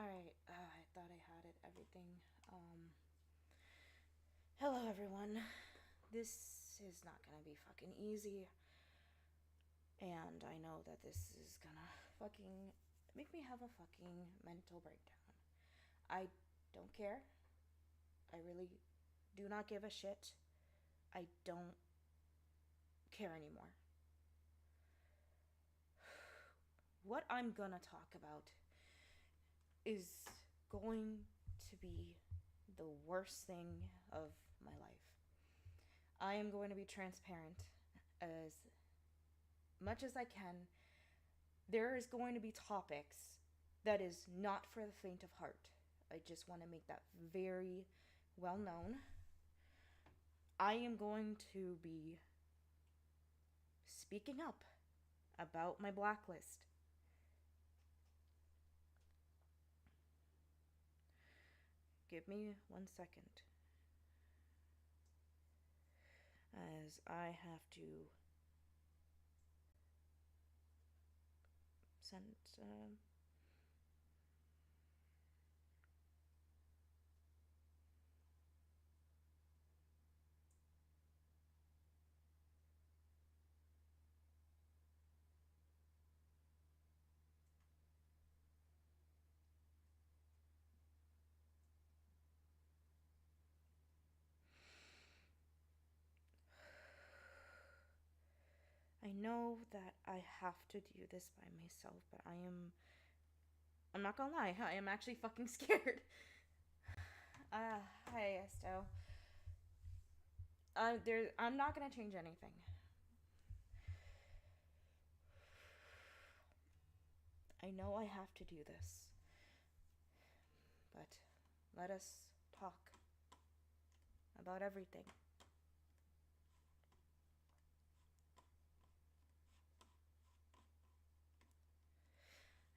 Alright, I thought I had it, everything. Hello everyone. This is not gonna be fucking easy. And I know that this is gonna fucking make me have a fucking mental breakdown. I don't care. I really do not give a shit. I don't care anymore. What I'm gonna talk about is going to be the worst thing of my life. I am going to be transparent as much as I can. There is going to be topics that is not for the faint of heart. I just want to make that very well known. I am going to be speaking up about my blacklist. Give me 1 second, as I have to send. I know that I have to do this by myself, but I'm not gonna lie, I am actually fucking scared. Hi, Estelle. I'm not gonna change anything. I know I have to do this, but let us talk about everything.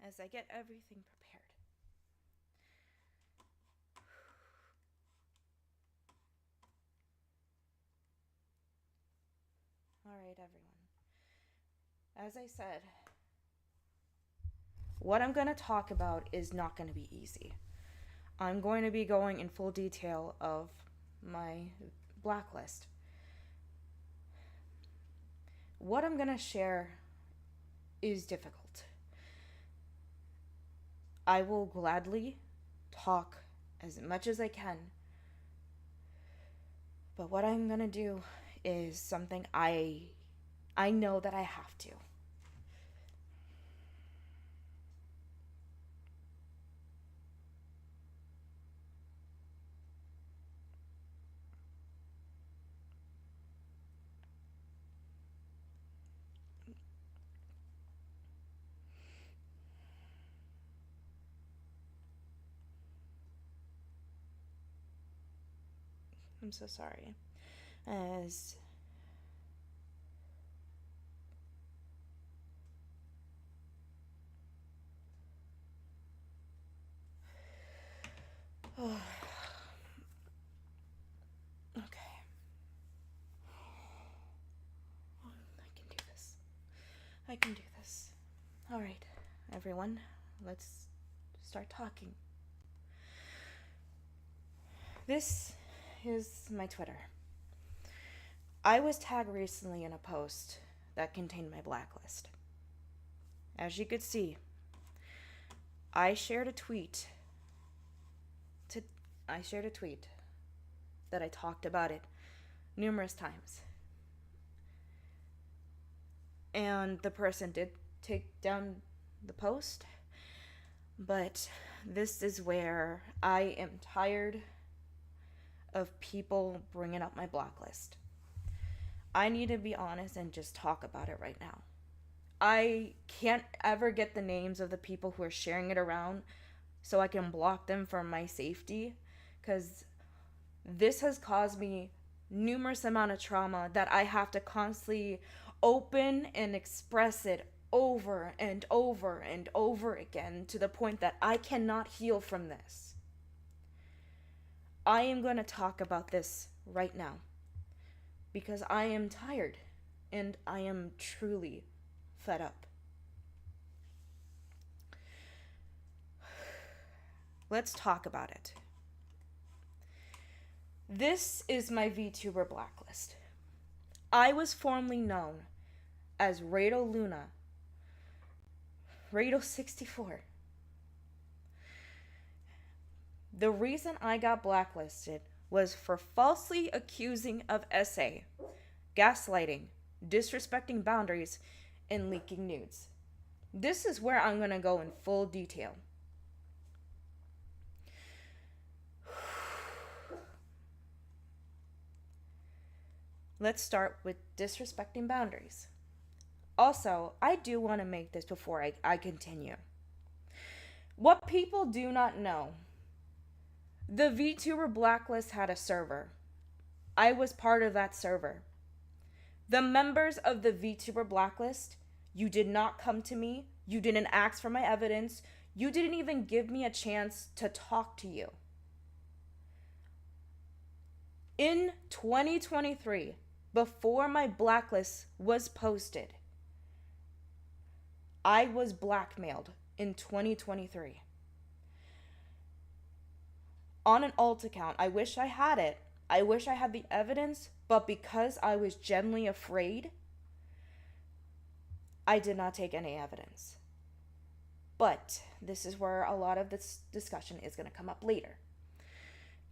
As I get everything prepared. Alright, everyone. As I said, what I'm going to talk about is not going to be easy. I'm going to be going in full detail of my blacklist. What I'm going to share is difficult. I will gladly talk as much as I can, but what I'm going to do is something I know that I have to. I'm so sorry. As okay. I can do this. I can do this. All right, everyone, let's start talking. This is my Twitter. I was tagged recently in a post that contained my blacklist. As you could see, I shared a tweet I shared a tweet that I talked about it numerous times. And the person did take down the post, but this is where I am tired of people bringing up my blacklist. I need to be honest and just talk about it right now. I can't ever get the names of the people who are sharing it around so I can block them for my safety, because this has caused me numerous amount of trauma that I have to constantly open and express it over and over and over again, to the point that I cannot heal from this. I am going to talk about this right now because I am tired and I am truly fed up. Let's talk about it. This is my VTuber blacklist. I was formerly known as Rado Luna, Rado64. The reason I got blacklisted was for falsely accusing of SA, gaslighting, disrespecting boundaries, and leaking nudes. This is where I'm going to go in full detail. Let's start with disrespecting boundaries. Also, I do want to make this before I continue. What people do not know, the VTuber Blacklist had a server. I was part of that server. The members of the VTuber Blacklist, you did not come to me. You didn't ask for my evidence. You didn't even give me a chance to talk to you. In 2023, before my blacklist was posted, I was blackmailed in 2023. On an alt account, I wish I had it. I wish I had the evidence, but because I was genuinely afraid, I did not take any evidence. But this is where a lot of this discussion is going to come up later.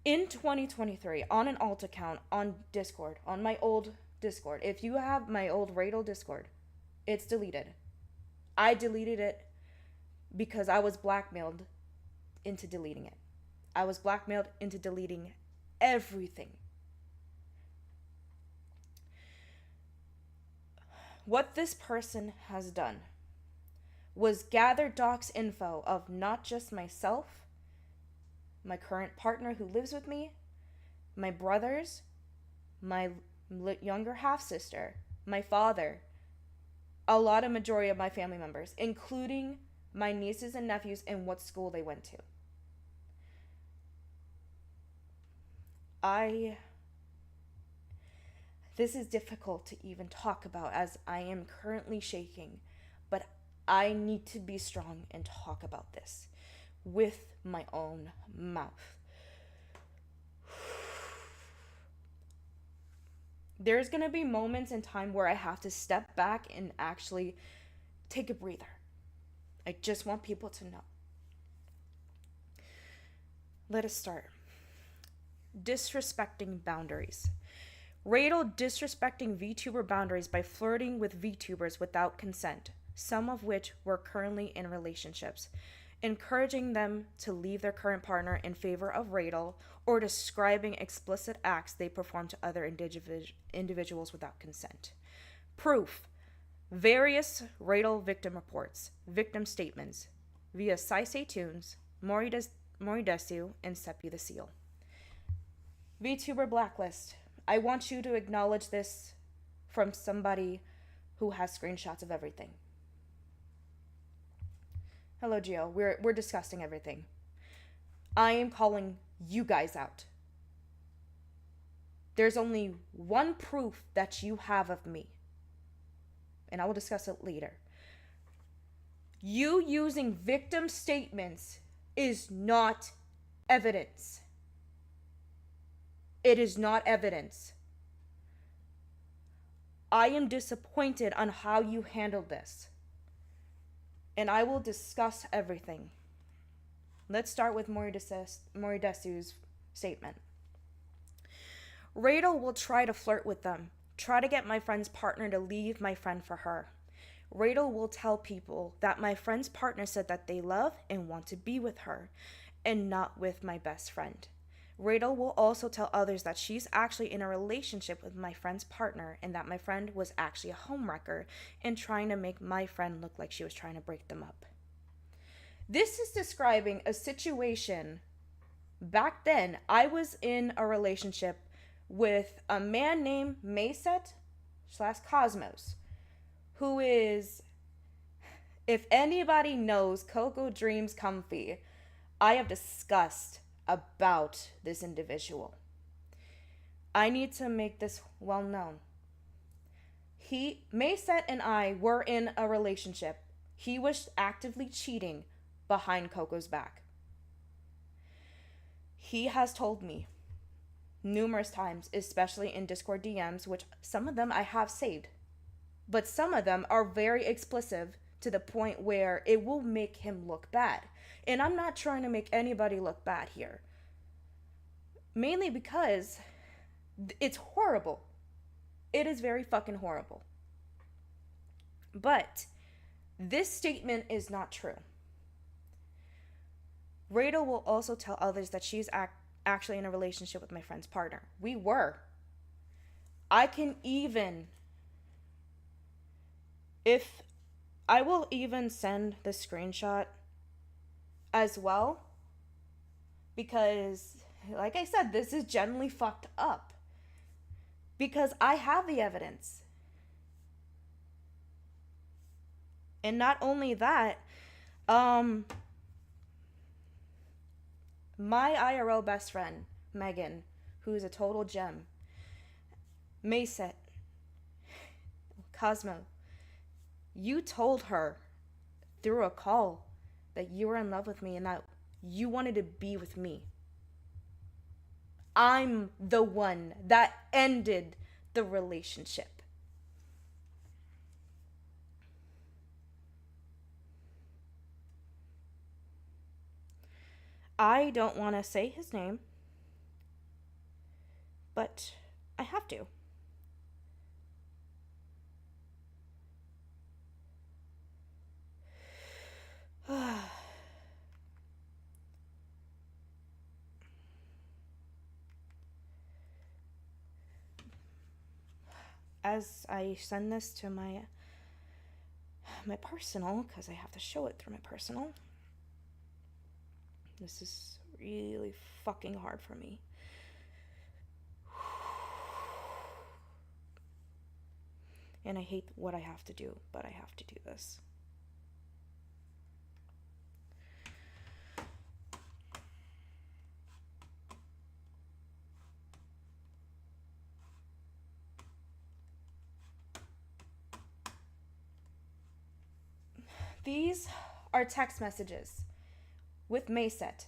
In 2023, on an alt account on Discord, on my old Discord, if you have my old Radel Discord, it's deleted. I deleted it because I was blackmailed into deleting it. I was blackmailed into deleting everything. What this person has done was gather docs info of not just myself, my current partner who lives with me, my brothers, my younger half-sister, my father, a lot of majority of my family members, including my nieces and nephews and what school they went to. This is difficult to even talk about as I am currently shaking, but I need to be strong and talk about this with my own mouth. There's going to be moments in time where I have to step back and actually take a breather. I just want people to know. Let us start. Disrespecting boundaries. Radel disrespecting VTuber boundaries by flirting with VTubers without consent, some of which were currently in relationships, encouraging them to leave their current partner in favor of Radel, or describing explicit acts they perform to other individuals without consent. Proof. Various Radel victim reports, victim statements, via Saisei Tunes, Moridesu, and Seppi the Seal. VTuber Blacklist. I want you to acknowledge this from somebody who has screenshots of everything. Hello, Gio. We're discussing everything. I am calling you guys out. There's only one proof that you have of me, and I will discuss it later. You using victim statements is not evidence. It is not evidence. I am disappointed on how you handled this. And I will discuss everything. Let's start with Moridesu's statement. Radel will try to flirt with them, try to get my friend's partner to leave my friend for her. Radel will tell people that my friend's partner said that they love and want to be with her, and not with my best friend. Radel will also tell others that she's actually in a relationship with my friend's partner and that my friend was actually a homewrecker and trying to make my friend look like she was trying to break them up. This is describing a situation. Back then, I was in a relationship with a man named Mayset/Cosmos, who is, if anybody knows Coco Dreams Comfy, I have discussed about this individual. I need to make this well known. Mayset and I were in a relationship. He was actively cheating behind Coco's back. He has told me numerous times, especially in Discord DMs, which some of them I have saved, but some of them are very explicit to the point where it will make him look bad. And I'm not trying to make anybody look bad here. Mainly because it's horrible. It is very fucking horrible. But this statement is not true. Rachel will also tell others that she's actually in a relationship with my friend's partner. We were. I can even, if I will even send the screenshot as well, because like I said, this is generally fucked up, because I have the evidence. And not only that, my IRL best friend, Megan, who's a total gem, Mayset, Cosmo, you told her through a call that you were in love with me and that you wanted to be with me. I'm the one that ended the relationship. I don't want to say his name, but I have to. As I send this to my personal, because I have to show it through my personal. This is really fucking hard for me. And I hate what I have to do, but I have to do this. These are text messages with Mayset.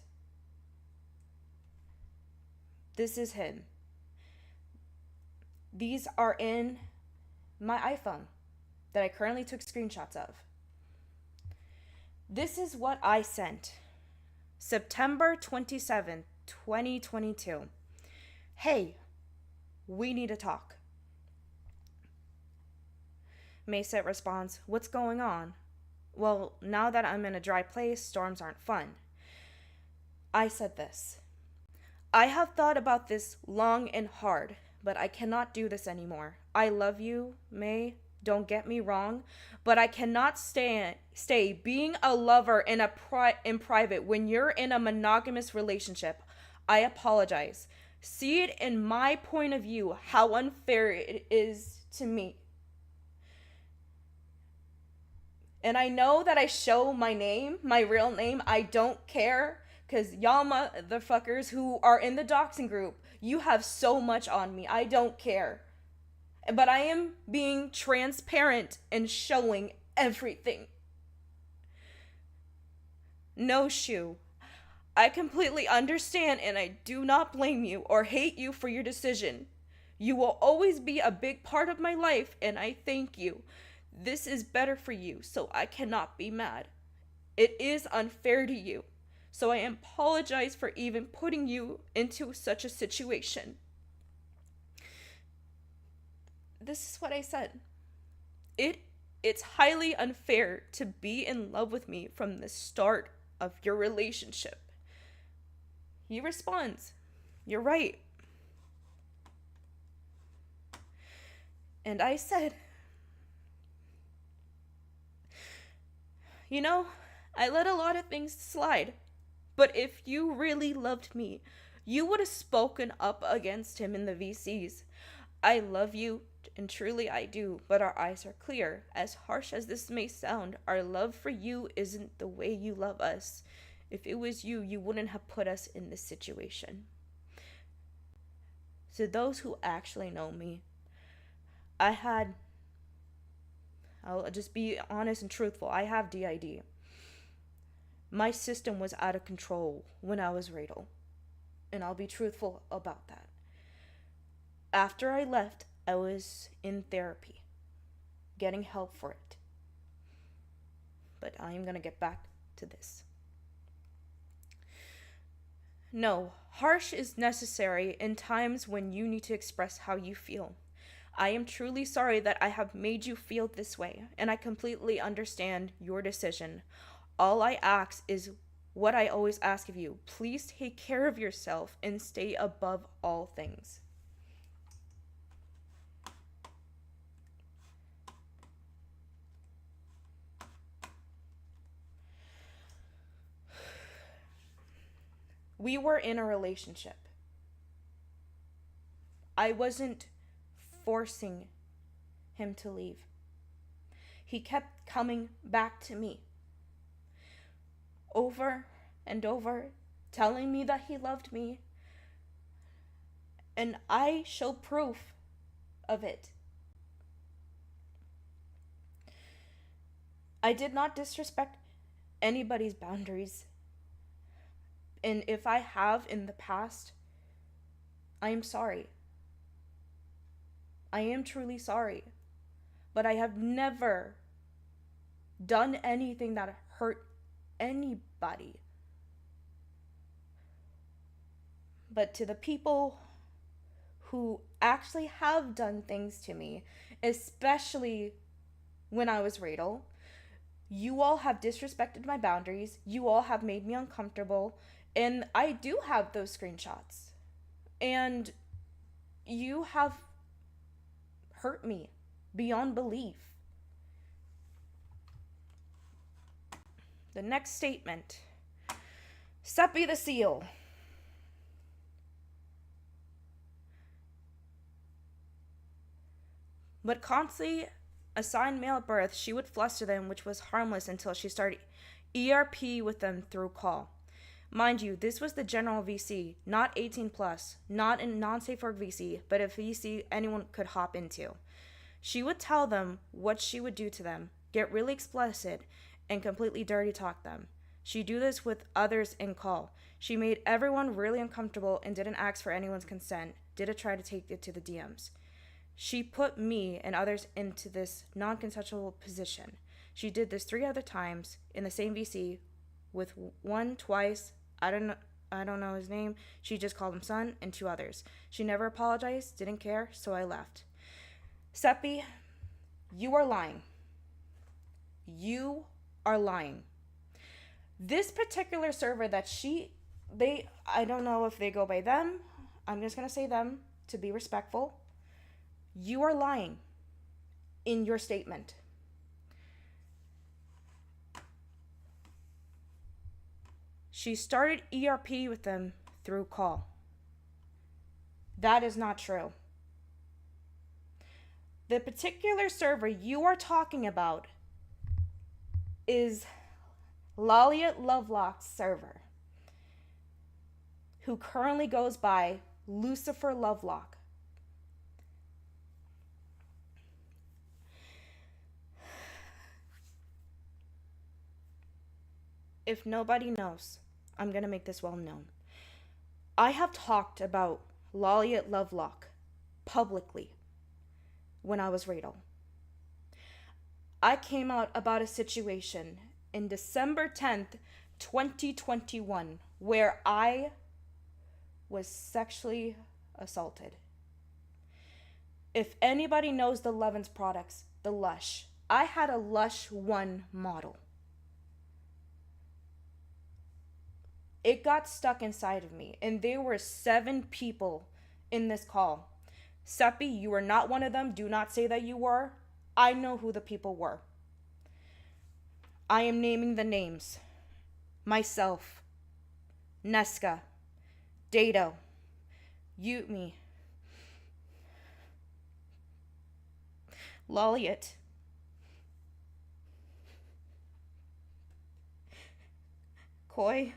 This is him. These are in my iPhone that I currently took screenshots of. This is what I sent. September 27th, 2022. Hey, we need to talk. Mayset responds, what's going on? Well, now that I'm in a dry place, storms aren't fun. I said this. I have thought about this long and hard, but I cannot do this anymore. I love you, May, don't get me wrong, but I cannot stay being a lover in private when you're in a monogamous relationship. I apologize. See it in my point of view how unfair it is to me. And I know that I show my name, my real name. I don't care, because y'all motherfuckers who are in the doxing group, you have so much on me. I don't care. But I am being transparent and showing everything. No shoe. I completely understand and I do not blame you or hate you for your decision. You will always be a big part of my life and I thank you. This is better for you, so I cannot be mad. It is unfair to you, so I apologize for even putting you into such a situation. This is what I said. It's highly unfair to be in love with me from the start of your relationship. He responds, you're right. And I said, you know, I let a lot of things slide, but if you really loved me, you would have spoken up against him in the VCs. I love you, and truly I do, but our eyes are clear. As harsh as this may sound, our love for you isn't the way you love us. If it was you, you wouldn't have put us in this situation. To those who actually know me, I'll just be honest and truthful, I have DID. My system was out of control when I was Rachel. and I'll be truthful about that. After I left, I was in therapy, getting help for it. But I'm going to get back to this. No, harsh is necessary in times when you need to express how you feel. I am truly sorry that I have made you feel this way, and I completely understand your decision. All I ask is what I always ask of you. Please take care of yourself and stay above all things. We were in a relationship. I wasn't forcing him to leave. He kept coming back to me over and over, telling me that he loved me, and I show proof of it. I did not disrespect anybody's boundaries, and if I have in the past, I am sorry. I am truly sorry, but I have never done anything that hurt anybody. But to the people who actually have done things to me, especially when I was Radel, you all have disrespected my boundaries. You all have made me uncomfortable. And I do have those screenshots. And you have hurt me beyond belief. The next statement. Seppi the Seal. But constantly assigned male at birth, she would fluster them, which was harmless until she started ERP with them through call. Mind you, this was the general VC, not 18 plus, not a non-safe work VC, but a VC anyone could hop into. She would tell them what she would do to them, get really explicit, and completely dirty talk them. She'd do this with others in call. She made everyone really uncomfortable and didn't ask for anyone's consent, didn't try to take it to the DMs. She put me and others into this non-consensual position. She did this 3 other times in the same VC, with one twice, I don't know his name, she just called him son, and 2 others. She never apologized, didn't care, so I left. Seppi, you are lying. You are lying. This particular server that I don't know if they go by them, I'm just going to say them to be respectful. You are lying in your statement. She started ERP with them through call. That is not true. The particular server you are talking about is Laliat Lovelock's server, who currently goes by Lucifer Lovelock. If nobody knows, I'm going to make this well known. I have talked about Laliat Lovelock publicly when I was Radel. I came out about a situation in December 10th, 2021, where I was sexually assaulted. If anybody knows the Levens products, the Lush, I had a Lush 1 model. It got stuck inside of me, and there were 7 people in this call. Seppi, you were not one of them. Do not say that you were. I know who the people were. I am naming the names. Myself, Nesca, Dado, Utmi, Laliat, Koi,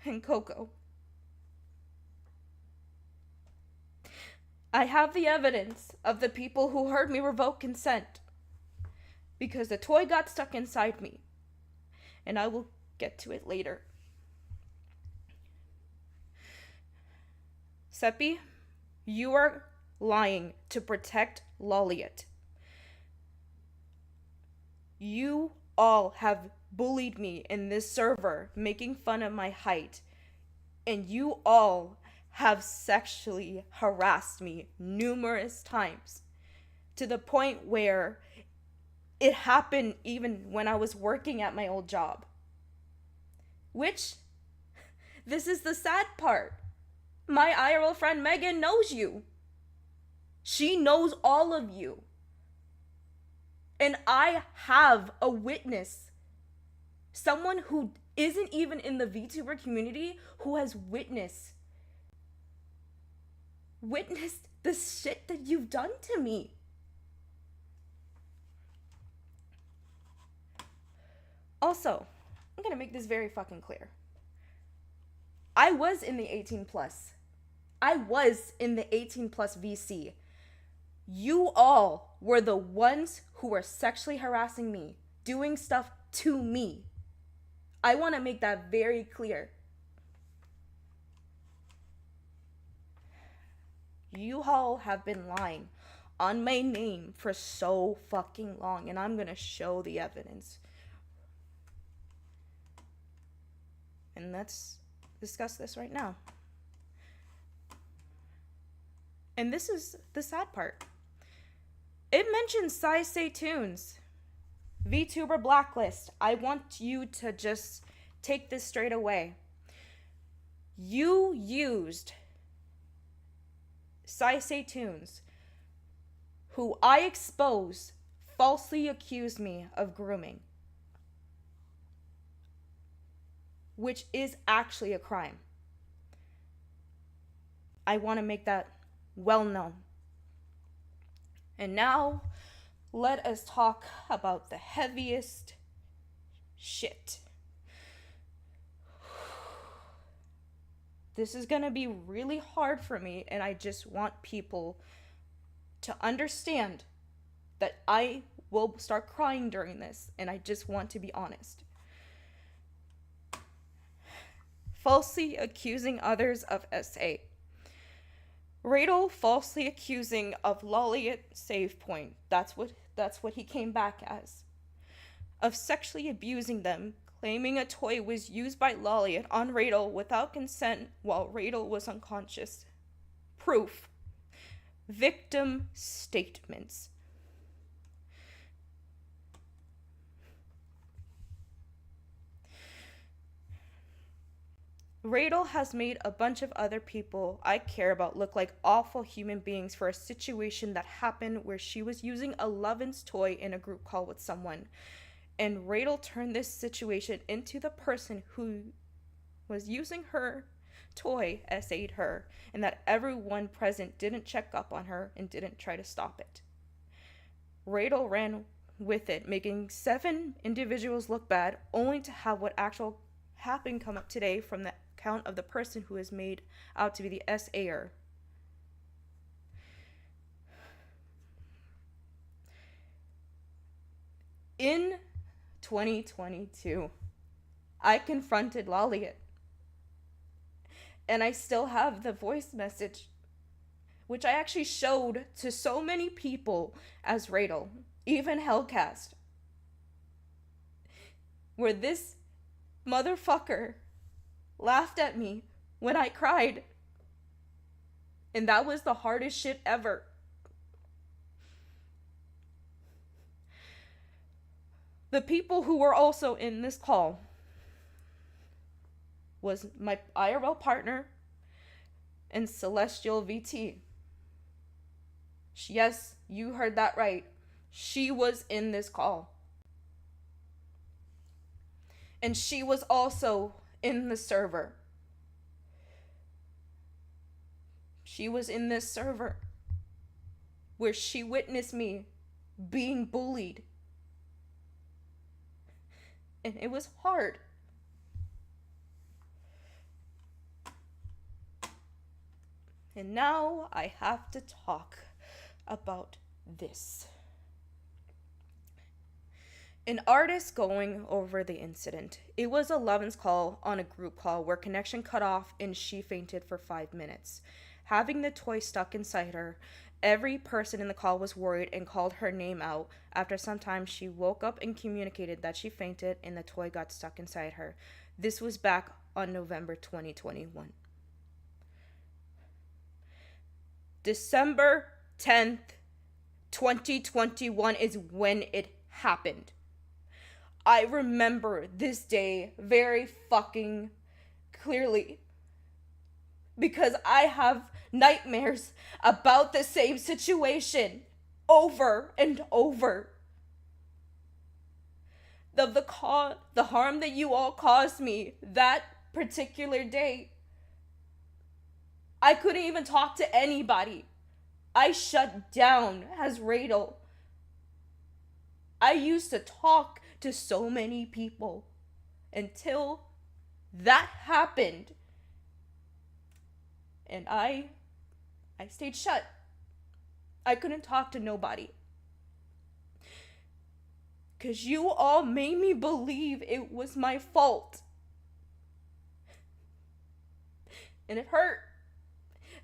and Coco. I have the evidence of the people who heard me revoke consent, because the toy got stuck inside me, and I will get to it later. Seppi, you are lying to protect Loliet. You all have bullied me in this server, making fun of my height, and you all have sexually harassed me numerous times to the point where it happened even when I was working at my old job. Which, this is the sad part. My IRL friend Megan knows you. She knows all of you. And I have a witness. Someone who isn't even in the VTuber community who has witnessed the shit that you've done to me. Also, I'm gonna make this very fucking clear. I was in the 18 plus. I was in the 18 plus VC. You all were the ones who were sexually harassing me, doing stuff to me. I want to make that very clear. You all have been lying on my name for so fucking long, and I'm gonna show the evidence. And let's discuss this right now. And this is the sad part. It mentions Sai Tunes, VTuber Blacklist. I want you to just take this straight away. You used Sai Tunes, who I exposed, falsely accused me of grooming, which is actually a crime. I want to make that well known. And now, let us talk about the heaviest shit. This is gonna be really hard for me, and I just want people to understand that I will start crying during this, and I just want to be honest. Falsely accusing others of SA. Radel falsely accusing of Loliet Save Point. That's what he came back as. Of sexually abusing them, claiming a toy was used by Loliet on Radel without consent while Radel was unconscious. Proof. Victim statements. Radel has made a bunch of other people I care about look like awful human beings for a situation that happened where she was using a Lovin's toy in a group call with someone. And Radel turned this situation into the person who was using her toy SA'd her, and that everyone present didn't check up on her and didn't try to stop it. Radel ran with it, making 7 individuals look bad, only to have what actual happened come up today from the account of the person who is made out to be the SA'er. In 2022, I confronted Loliet, and I still have the voice message, which I actually showed to so many people as Radel, even Hellcast, where this motherfucker laughed at me when I cried. And that was the hardest shit ever. The people who were also in this call was my IRL partner and Celestial VT. Yes, you heard that right. She was in this call. And she was also in the server. She was in this server where she witnessed me being bullied. And it was hard. And now I have to talk about this. An artist going over the incident. It was a Lovin's call on a group call where connection cut off and she fainted for 5 minutes. having the toy stuck inside her. Every person in the call was worried and called her name out. After some time, she woke up and communicated that she fainted and the toy got stuck inside her. This was back on November 2021. December 10th, 2021 is when it happened. I remember this day very fucking clearly because I have nightmares about the same situation over and over. The harm that you all caused me that particular day. I couldn't even talk to anybody. I shut down as Radel. I used to talk to so many people until that happened. And I stayed shut. I couldn't talk to nobody. 'Cause you all made me believe it was my fault. And it hurt.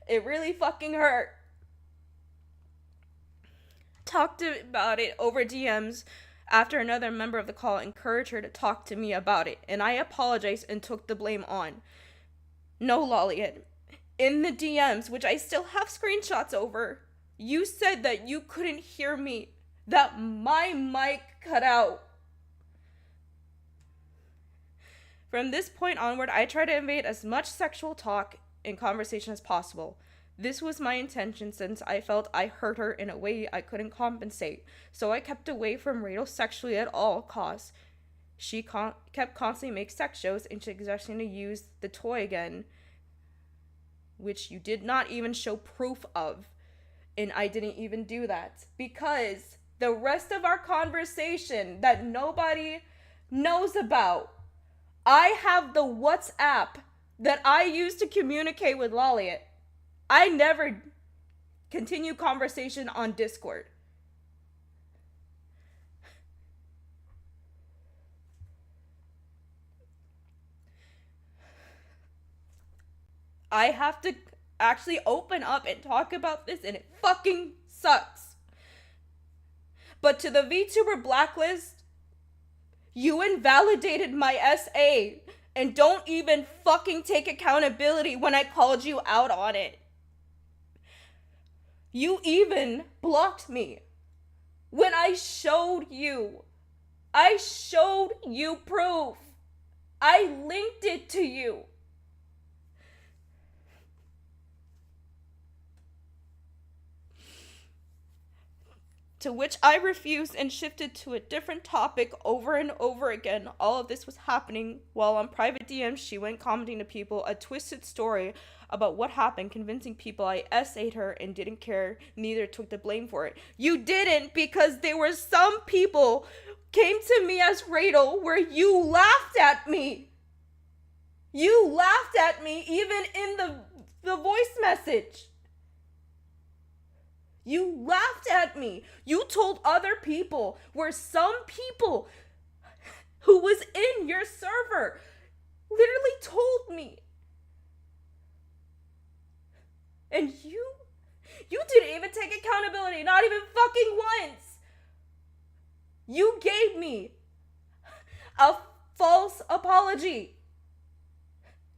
It really fucking hurt. Talked about it over DMs after another member of the call encouraged her to talk to me about it, and I apologized and took the blame on. No, Lolliet. In the DMs, which I still have screenshots over, you said that you couldn't hear me, that my mic cut out. From this point onward, I tried to evade as much sexual talk and conversation as possible. This was my intention since I felt I hurt her in a way I couldn't compensate, so I kept away from Radel sexually at all costs. She kept constantly making sex shows and suggesting to use the toy again, which you did not even show proof of, and I didn't even do that because the rest of our conversation that nobody knows about, I have the WhatsApp that I use to communicate with Lolliet. I never continue conversation on Discord. I have to actually open up and talk about this, and it fucking sucks. But to the VTuber blacklist, you invalidated my SA and don't even fucking take accountability when I called you out on it. You even blocked me when I showed you proof. I linked it to you. To which I refused and shifted to a different topic over and over again. All of this was happening while on private DMs she went commenting to people a twisted story about what happened, convincing people I SA'd her and didn't care, neither took the blame for it. You didn't, because there were some people came to me as Radel where you laughed at me. You laughed at me even in the voice message. You laughed at me. You told other people where some people who was in your server literally told me. And you didn't even take accountability, not even fucking once. You gave me a false apology.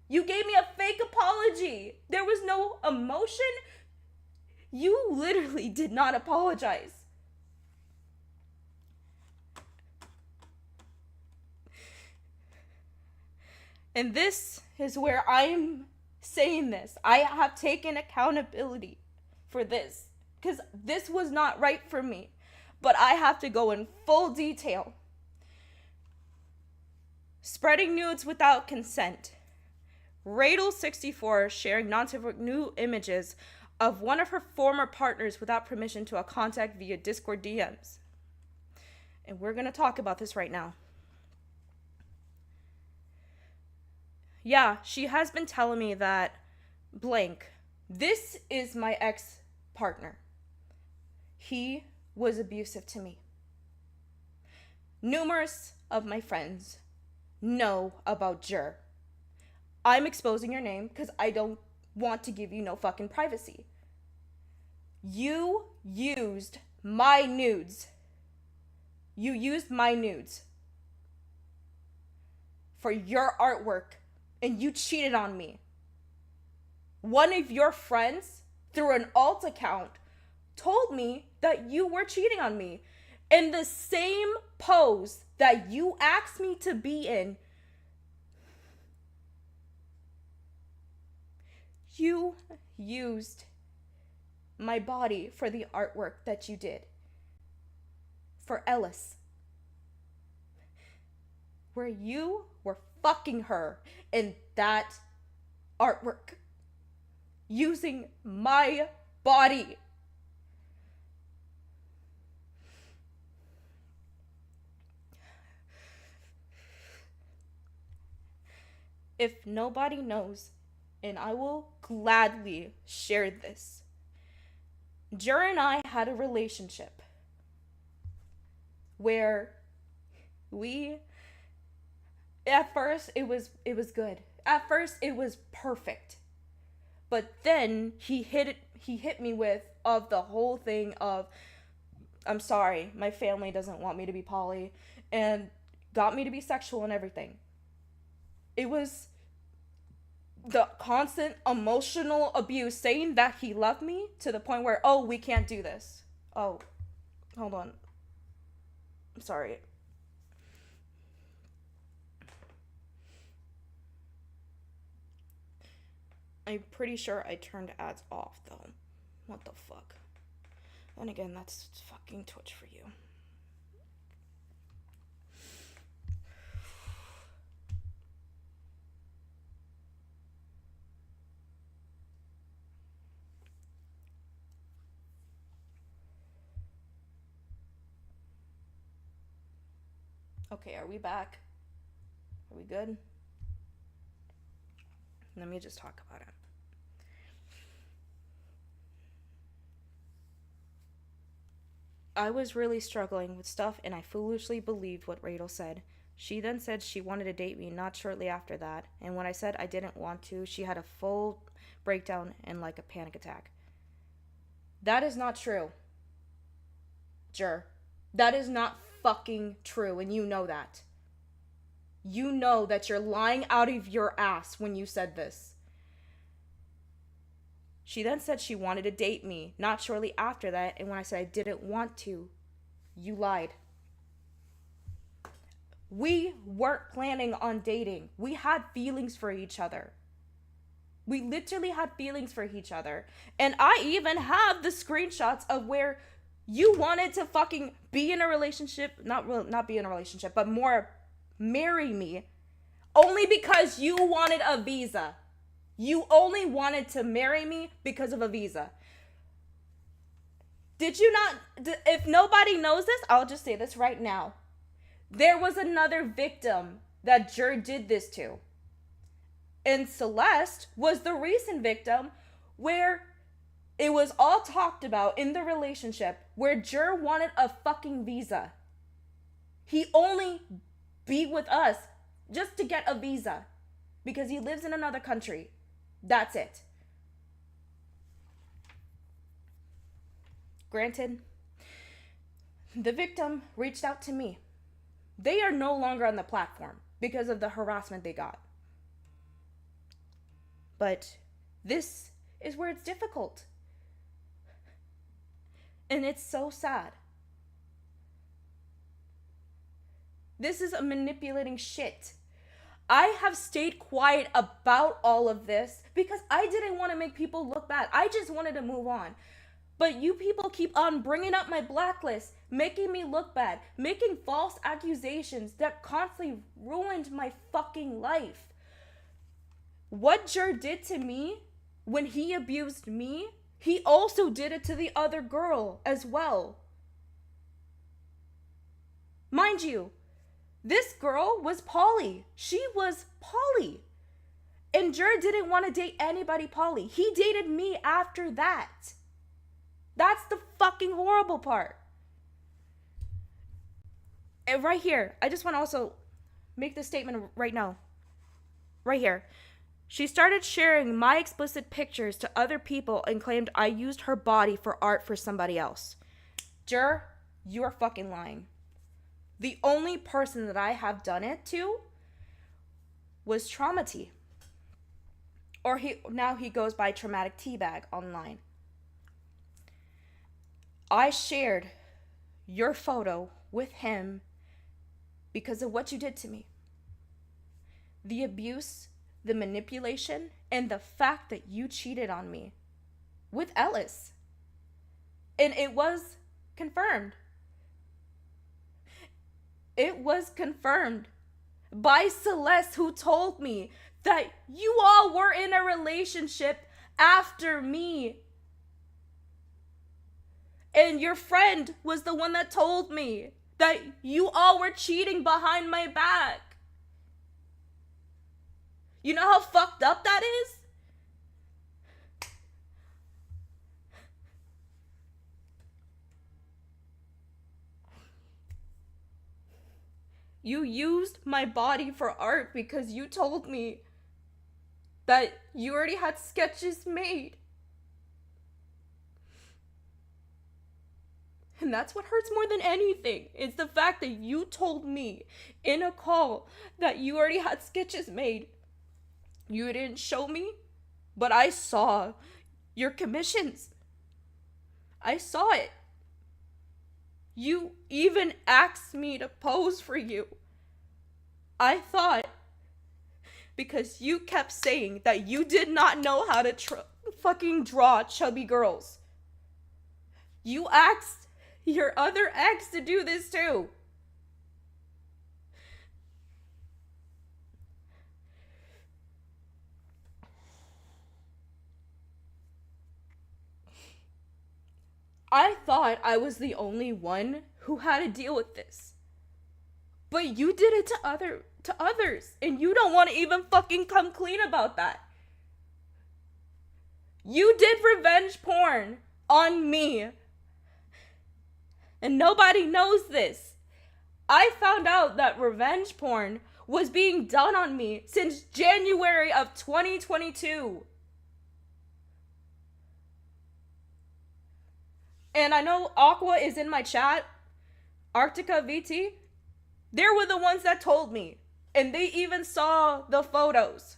You gave me a fake apology. There was no emotion. You literally did not apologize. And this is where I'm saying this. I have taken accountability for this because this was not right for me. But I have to go in full detail. Spreading nudes without consent. Radel64 sharing non-safe nude images of one of her former partners without permission to a contact via Discord DMs. And we're going to talk about this right now. Yeah, she has been telling me that blank. This is my ex-partner. He was abusive to me. Numerous of my friends know about Jer. I'm exposing your name because I don't want to give you no fucking privacy. You used my nudes. You used my nudes for your artwork, and you cheated on me. One of your friends, through an alt account, told me that you were cheating on me. In the same pose that you asked me to be in, you used my body for the artwork that you did for Ellis, where you were fucking her in that artwork using my body. If nobody knows, and I will gladly share this, Jer and I had a relationship where at first it was good. At first it was perfect. But then he hit me with of the whole thing of, I'm sorry, my family doesn't want me to be poly, and got me to be sexual and everything. It was the constant emotional abuse, saying that he loved me to the point where, oh, we can't do this. Oh, hold on. I'm sorry. I'm pretty sure I turned ads off, though. What the fuck? And again, that's fucking Twitch for you. Okay, are we back? Are we good? Let me just talk about it. I was really struggling with stuff, and I foolishly believed what Rachel said. She then said she wanted to date me not shortly after that, and when I said I didn't want to, she had a full breakdown and like a panic attack. That is not true. Jer. That is not fucking true, and you know that. You know that you're lying out of your ass when you said this. She then said she wanted to date me not shortly after that, and when I said I didn't want to, you lied. We weren't planning on dating. We had feelings for each other. We literally had feelings for each other. And I even have the screenshots of where you wanted to fucking be in a relationship, not be in a relationship, but more marry me, only because you wanted a visa. You only wanted to marry me because of a visa. Did you not? If nobody knows this, I'll just say this right now. There was another victim that Jer did this to. And Celeste was the recent victim where it was all talked about in the relationship where Jer wanted a fucking visa. He only be with us just to get a visa because he lives in another country. That's it. Granted, the victim reached out to me. They are no longer on the platform because of the harassment they got. But this is where it's difficult. And it's so sad. This is a manipulating shit. I have stayed quiet about all of this because I didn't want to make people look bad. I just wanted to move on. But you people keep on bringing up my blacklist, making me look bad, making false accusations that constantly ruined my fucking life. What Jer did to me when he abused me, he also did it to the other girl as well. Mind you, this girl was poly. She was poly. And Jer didn't want to date anybody poly. He dated me after that. That's the fucking horrible part. And right here, I just want to also make this statement right now. Right here. She started sharing my explicit pictures to other people and claimed I used her body for art for somebody else. Jur, you are fucking lying. The only person that I have done it to was Traumati. Or now he goes by Traumatic Teabag online. I shared your photo with him because of what you did to me. The abuse, the manipulation, and the fact that you cheated on me with Ellis. And it was confirmed. It was confirmed by Celeste, who told me that you all were in a relationship after me. And your friend was the one that told me that you all were cheating behind my back. You know how fucked up that is? You used my body for art because you told me that you already had sketches made. And that's what hurts more than anything. It's the fact that you told me in a call that you already had sketches made. You didn't show me, but I saw your commissions. I saw it. You even asked me to pose for you. I thought, because you kept saying that you did not know how to fucking draw chubby girls. You asked your other ex to do this too. I thought I was the only one who had to deal with this. But you did it to others, and you don't want to even fucking come clean about that. You did revenge porn on me. And nobody knows this. I found out that revenge porn was being done on me since January of 2022. And I know Aqua is in my chat. Arctica VT. They were the ones that told me. And they even saw the photos.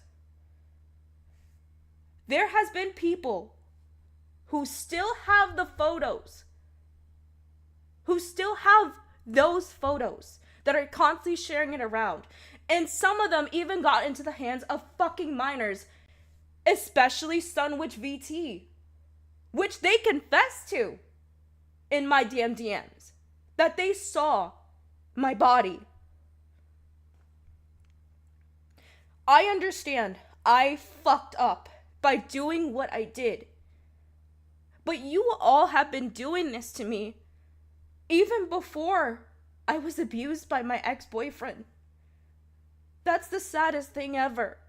There has been people who still have the photos. Who still have those photos that are constantly sharing it around. And some of them even got into the hands of fucking minors. Especially Sunwitch VT. Which they confessed to. In my DMs, that they saw my body. I understand I fucked up by doing what I did. But you all have been doing this to me even before I was abused by my ex-boyfriend. That's the saddest thing ever.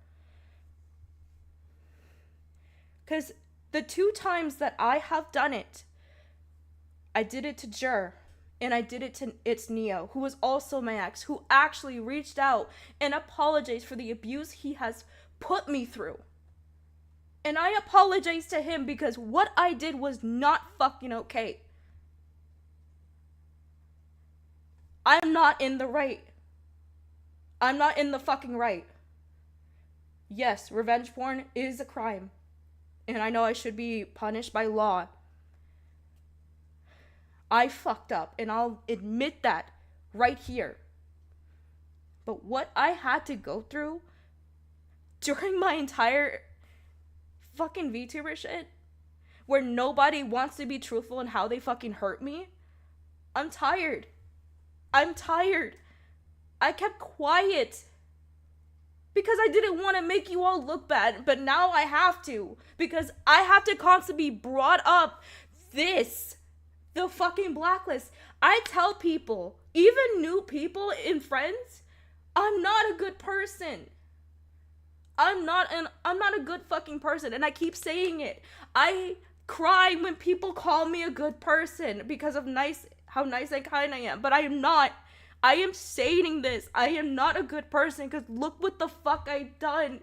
Because the 2 times that I have done it, I did it to Jur, and I did it to It's Neo, who was also my ex, who actually reached out and apologized for the abuse he has put me through. And I apologize to him because what I did was not fucking okay. I'm not in the right. I'm not in the fucking right. Yes, revenge porn is a crime. And I know I should be punished by law. I fucked up, and I'll admit that right here. But what I had to go through during my entire fucking VTuber shit, where nobody wants to be truthful in how they fucking hurt me, I'm tired. I'm tired. I kept quiet because I didn't want to make you all look bad, but now I have to, because I have to constantly be brought up the fucking blacklist. I tell people, even new people and friends, I'm not a good person. I'm not a good fucking person, and I keep saying it. I cry when people call me a good person because of how nice and kind I am, but I am not. I am saying this. I am not a good person because look what the fuck I've done.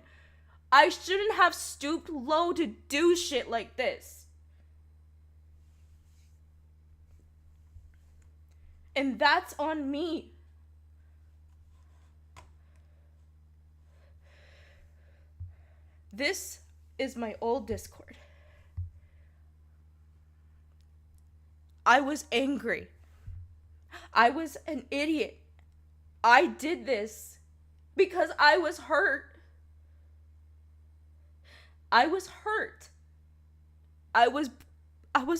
I shouldn't have stooped low to do shit like this. And that's on me. This is my old Discord. I was angry. I was an idiot. I did this because I was hurt. I was hurt. I was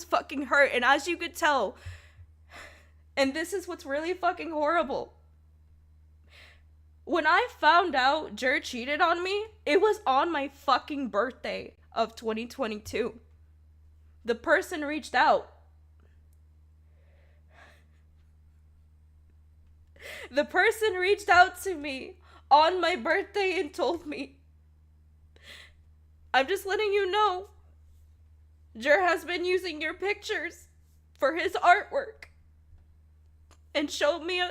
fucking hurt. And as you could tell, and this is what's really fucking horrible. When I found out Jer cheated on me, it was on my fucking birthday of 2022. The person reached out. The person reached out to me on my birthday and told me, I'm just letting you know, Jer has been using your pictures for his artwork. And showed me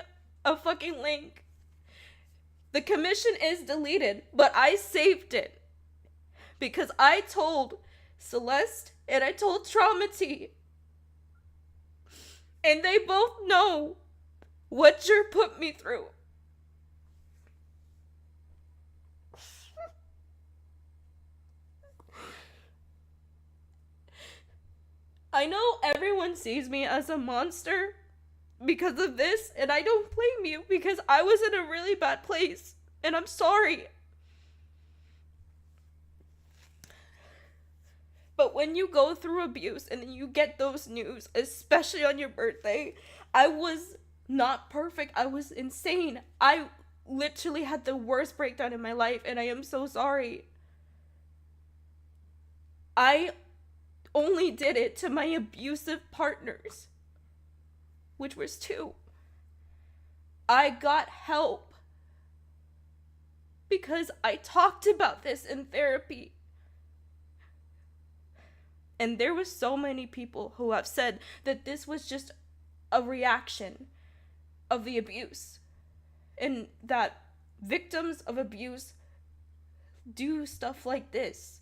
a fucking link. The commission is deleted, but I saved it. Because I told Celeste and I told Traumati. And they both know what Jer put me through. I know everyone sees me as a monster because of this, and I don't blame you because I was in a really bad place, and I'm sorry. But when you go through abuse and then you get those news, especially on your birthday, I was not perfect. I was insane. I literally had the worst breakdown in my life, and I am so sorry. I only did it to my abusive partners, which was 2. I got help because I talked about this in therapy. And there was so many people who have said that this was just a reaction of the abuse. And that victims of abuse do stuff like this,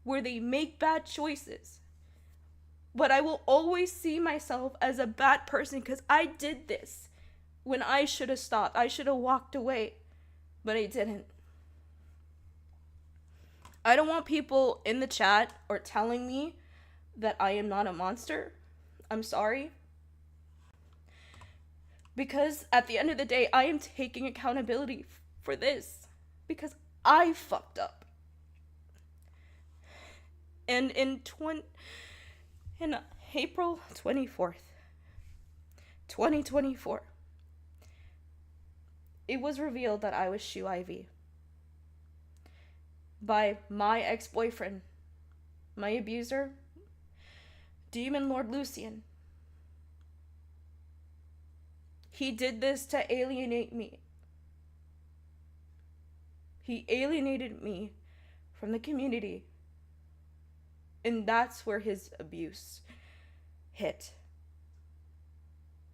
where they make bad choices. But I will always see myself as a bad person because I did this when I should have stopped. I should have walked away, but I didn't. I don't want people in the chat or telling me that I am not a monster. I'm sorry. Because at the end of the day, I am taking accountability for this because I fucked up. And in April 24th, 2024, it was revealed that I was Shu IV by my ex-boyfriend, my abuser, Demon Lord Lucian. He did this to alienate me. He alienated me from the community. And that's where his abuse hit.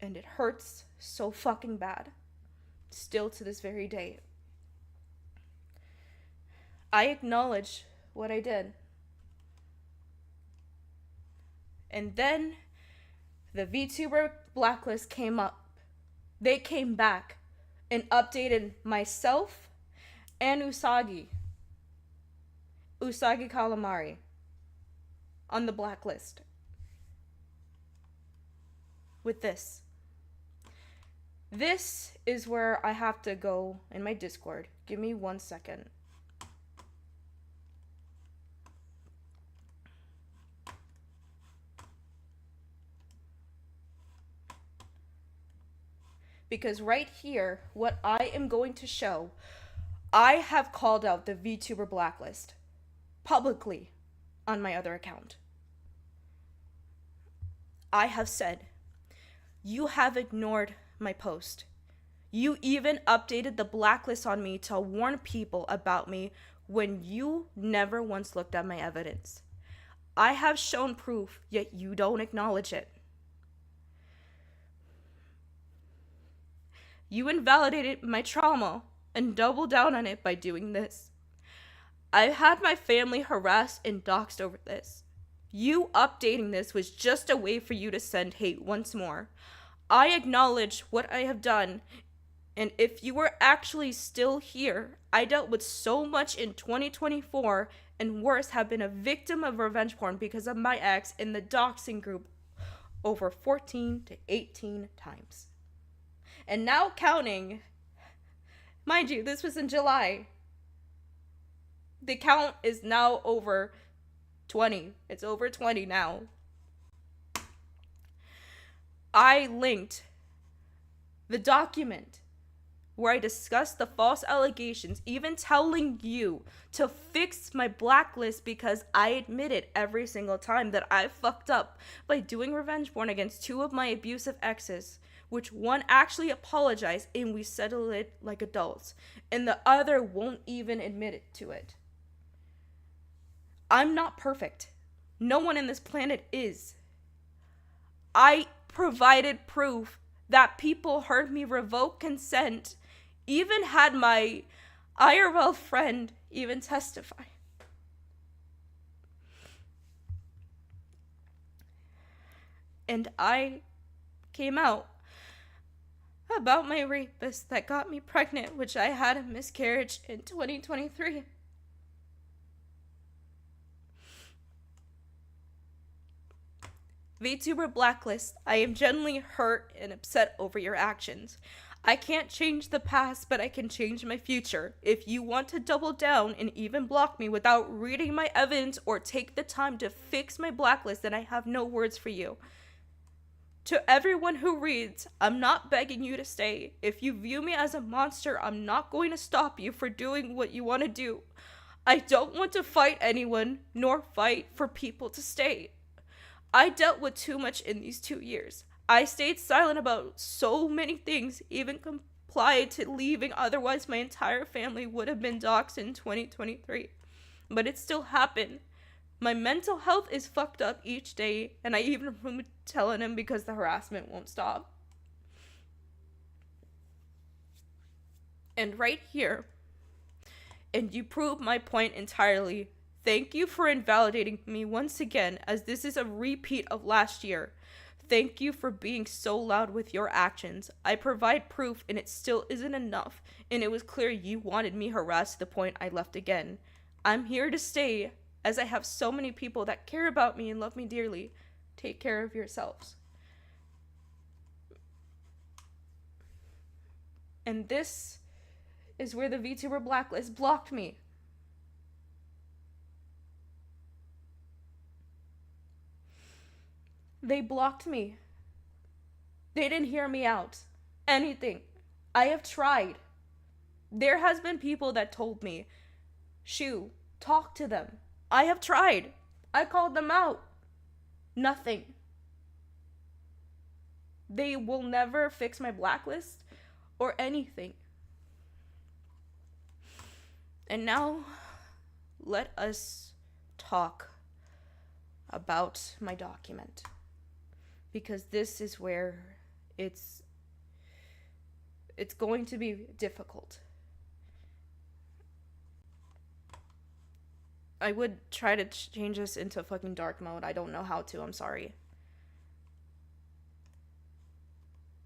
And it hurts so fucking bad. Still to this very day. I acknowledge what I did. And then the VTuber blacklist came up. They came back and updated myself and Usagi Calamari on the blacklist with this. This is where I have to go in my Discord. Give me 1 second. Because right here, what I am going to show, I have called out the VTuber blacklist publicly on my other account. I have said, you have ignored my post. You even updated the blacklist on me to warn people about me when you never once looked at my evidence. I have shown proof, yet you don't acknowledge it. You invalidated my trauma and doubled down on it by doing this. I've had my family harassed and doxxed over this. You updating this was just a way for you to send hate once more. I acknowledge what I have done, and if you were actually still here, I dealt with so much in 2024, and worse, have been a victim of revenge porn because of my ex in the doxing group over 14 to 18 times. And now counting. Mind you, this was in July. The count is now over 20. It's over 20 now. I linked the document where I discussed the false allegations, even telling you to fix my blacklist because I admitted every single time that I fucked up by doing revenge porn against two of my abusive exes, which one actually apologized and we settled it like adults, and the other won't even admit it to it. I'm not perfect. No one in this planet is. I provided proof that people heard me revoke consent, even had my IRL friend even testify. And I came out about my rapist that got me pregnant, which I had a miscarriage in 2023. VTuber Blacklist, I am genuinely hurt and upset over your actions. I can't change the past, but I can change my future. If you want to double down and even block me without reading my evidence or take the time to fix my blacklist, then I have no words for you. To everyone who reads, I'm not begging you to stay. If you view me as a monster, I'm not going to stop you for doing what you want to do. I don't want to fight anyone, nor fight for people to stay. I dealt with too much in these 2 years. I stayed silent about so many things, even complied to leaving, otherwise my entire family would have been doxxed in 2023. But it still happened. My mental health is fucked up each day, and I even removed telling him because the harassment won't stop. And right here, and you prove my point entirely. Thank you for invalidating me once again, as this is a repeat of last year. Thank you for being so loud with your actions. I provide proof and it still isn't enough, and it was clear you wanted me harassed to the point I left again. I'm here to stay, as I have so many people that care about me and love me dearly. Take care of yourselves. And this is where the VTuber Blacklist blocked me. They blocked me. They didn't hear me out. Anything. I have tried. There has been people that told me, Shu, talk to them. I have tried. I called them out. Nothing. They will never fix my blacklist or anything. And now, let us talk about my document. Because this is where it's going to be difficult. I would try to change this into fucking dark mode. I don't know how to. I'm sorry.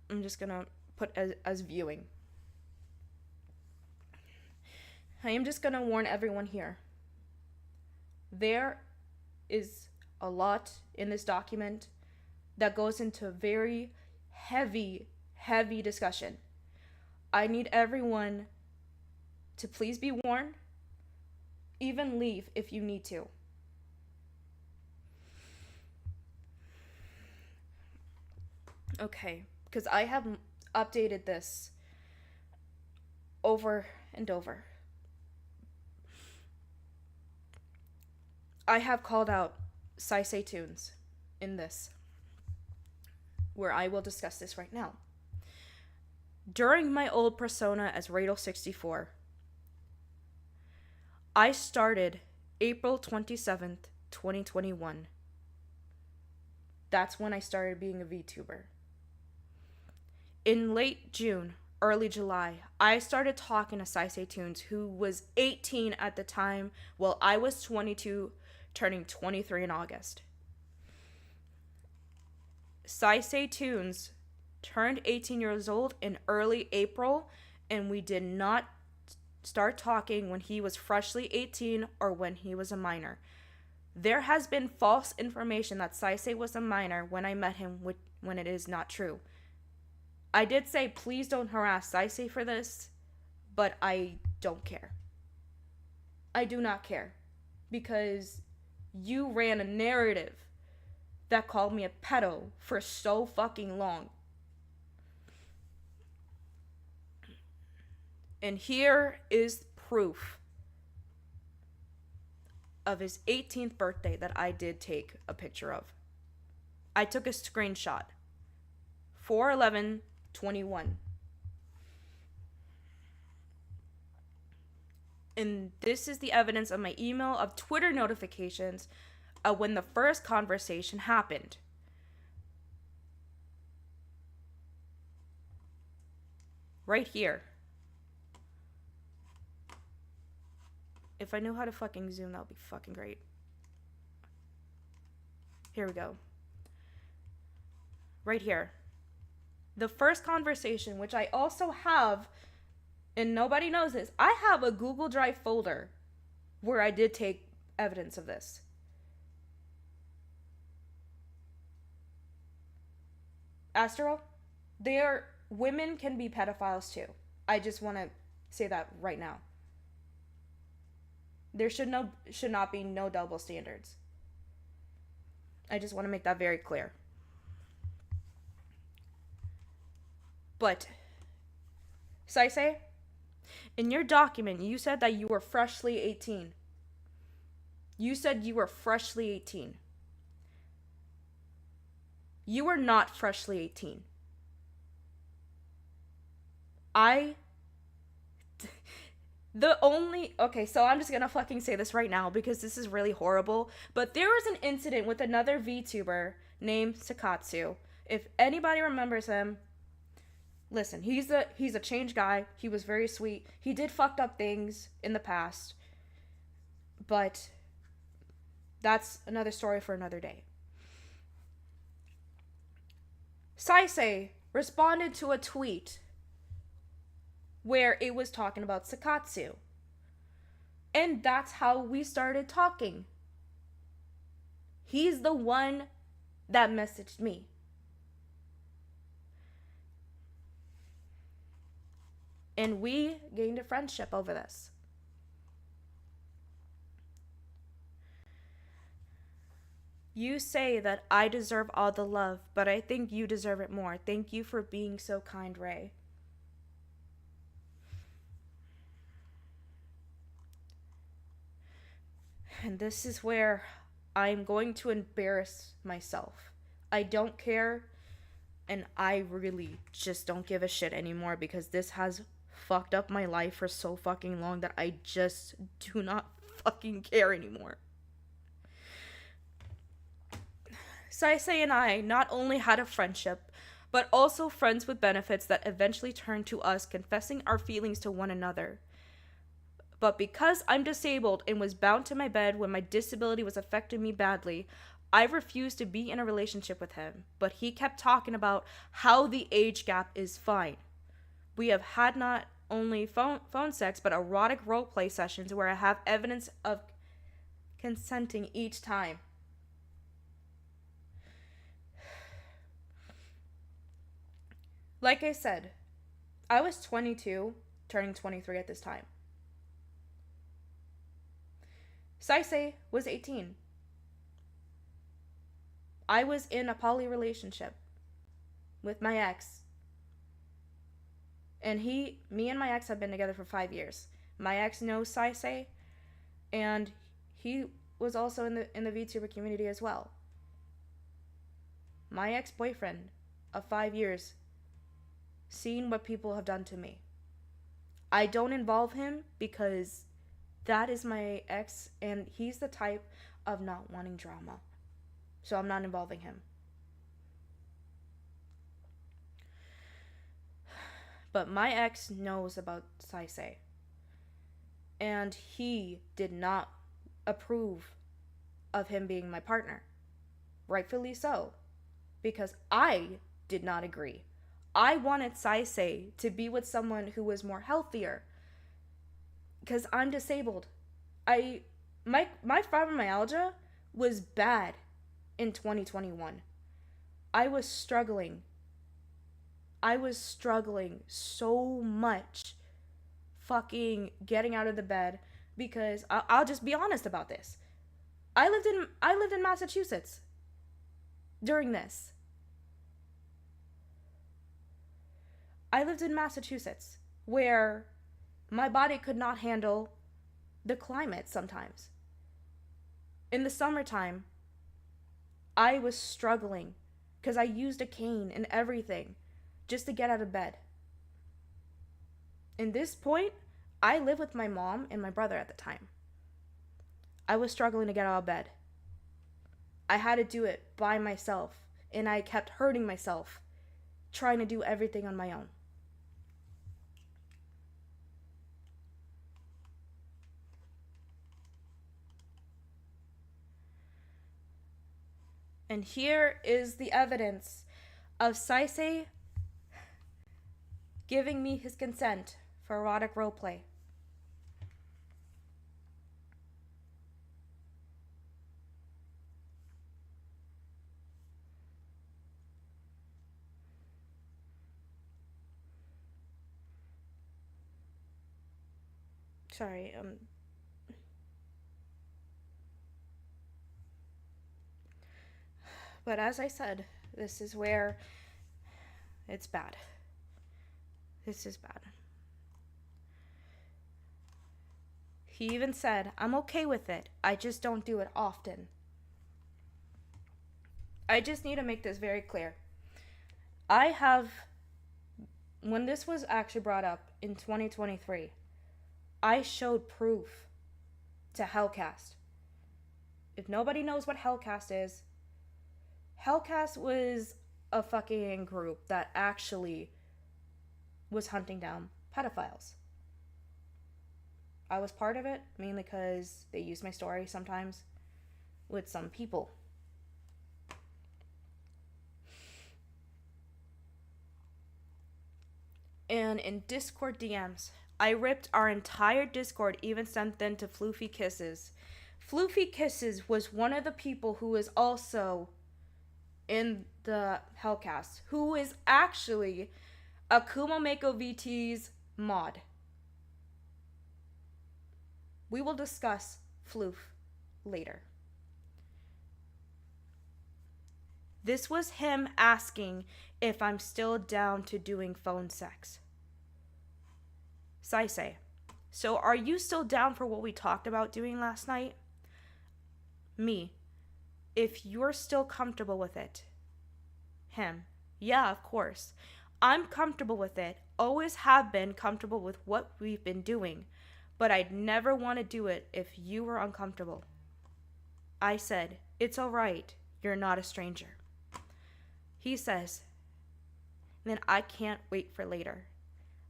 I'm just gonna put as viewing. I am just gonna warn everyone here. There is a lot in this document that goes into very heavy discussion. I need everyone to please be warned. Even leave if you need to. Okay, because I have updated this over and over. I have called out Saisei Tunes in this, where I will discuss this right now. During my old persona as Radel64, I started April 27th, 2021. That's when I started being a VTuber. In late June, early July, I started talking to Saisei Tunes, who was 18 at the time, while I was 22, turning 23 in August. Saisei Tunes turned 18 years old in early April, and we did not start talking when he was freshly 18 or when he was a minor. There has been false information that Saisei was a minor when I met him, when it is not true. I did say, please don't harass Saisei for this, but I don't care. I do not care. Because you ran a narrative that called me a pedo for so fucking long. And here is proof of his 18th birthday that I did take a picture of. I took a screenshot. 4/11/21. And this is the evidence of my email of Twitter notifications of when the first conversation happened. Right here. If I knew how to fucking zoom, that would be fucking great. Here we go. Right here. The first conversation, which I also have, and nobody knows this, I have a Google Drive folder where I did take evidence of this. Astro, women can be pedophiles too. I just want to say that right now. There should not be no double standards. I just want to make that very clear. But, Saisei, in your document, you said that you were freshly 18. You said you were freshly 18. You were not freshly 18. Okay, so I'm just gonna fucking say this right now because this is really horrible, but there was an incident with another VTuber named Sakatsu. If anybody remembers him, listen, he's a changed guy. He was very sweet. He did fucked up things in the past, but that's another story for another day. Saisei responded to a tweet where it was talking about Sakatsu. And that's how we started talking. He's the one that messaged me. And we gained a friendship over this. You say that I deserve all the love, but I think you deserve it more. Thank you for being so kind, Ray. And this is where I'm going to embarrass myself. I don't care, and I really just don't give a shit anymore because this has fucked up my life for so fucking long that I just do not fucking care anymore. Saisei and I not only had a friendship, but also friends with benefits that eventually turned to us confessing our feelings to one another. But because I'm disabled and was bound to my bed when my disability was affecting me badly, I refused to be in a relationship with him. But he kept talking about how the age gap is fine. We have had not only phone sex, but erotic roleplay sessions where I have evidence of consenting each time. Like I said, I was 22, turning 23 at this time. Saisei was 18. I was in a poly relationship with my ex. And me and my ex have been together for 5 years. My ex knows Saisei, and he was also in the VTuber community as well. My ex-boyfriend of 5 years, seen what people have done to me. I don't involve him because that is my ex, and he's the type of not wanting drama. So I'm not involving him. But my ex knows about Saisei. And he did not approve of him being my partner. Rightfully so. Because I did not agree. I wanted Saisei to be with someone who was more healthier. Because I'm disabled. My fibromyalgia was bad in 2021. I was struggling so much fucking getting out of the bed because I'll just be honest about this. I lived in Massachusetts during this. I lived in Massachusetts where my body could not handle the climate sometimes. In the summertime, I was struggling because I used a cane and everything just to get out of bed. In this point, I lived with my mom and my brother at the time. I was struggling to get out of bed. I had to do it by myself, and I kept hurting myself, trying to do everything on my own. And here is the evidence of Saisei giving me his consent for erotic roleplay. Sorry, But as I said, this is where it's bad. This is bad. He even said, I'm okay with it. I just don't do it often. I just need to make this very clear. When this was actually brought up in 2023, I showed proof to Hellcast. If nobody knows what Hellcast is, Hellcast was a fucking group that actually was hunting down pedophiles. I was part of it, mainly because they used my story sometimes with some people. And in Discord DMs, I ripped our entire Discord, even sent them to Floofy Kisses. Floofy Kisses was one of the people who was also in the Hellcast, who is actually Akuma Mako VT's mod. We will discuss Floof later. This was him asking if I'm still down to doing phone sex. Saisei, so are you still down for what we talked about doing last night? Me, if you're still comfortable with it. Him, yeah, of course. I'm comfortable with it, always have been comfortable with what we've been doing, but I'd never want to do it if you were uncomfortable. I said, it's alright, you're not a stranger. He says, then I can't wait for later,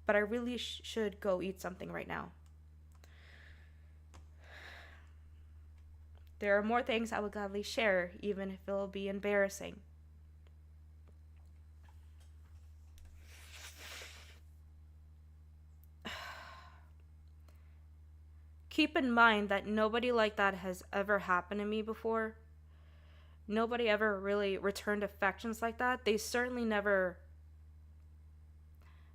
but I really should go eat something right now. There are more things I would gladly share, even if it'll be embarrassing. Keep in mind that nobody like that has ever happened to me before. Nobody ever really returned affections like that. They certainly never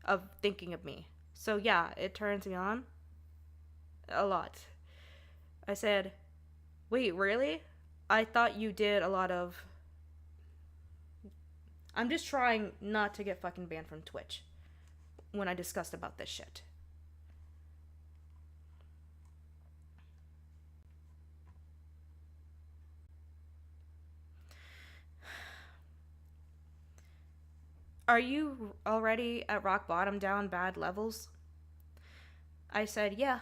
of thinking of me. So yeah, it turns me on a lot. I said, wait, really? I thought you did a lot of... I'm just trying not to get fucking banned from Twitch when I discussed about this shit. Are you already at rock bottom down bad levels? I said, yeah,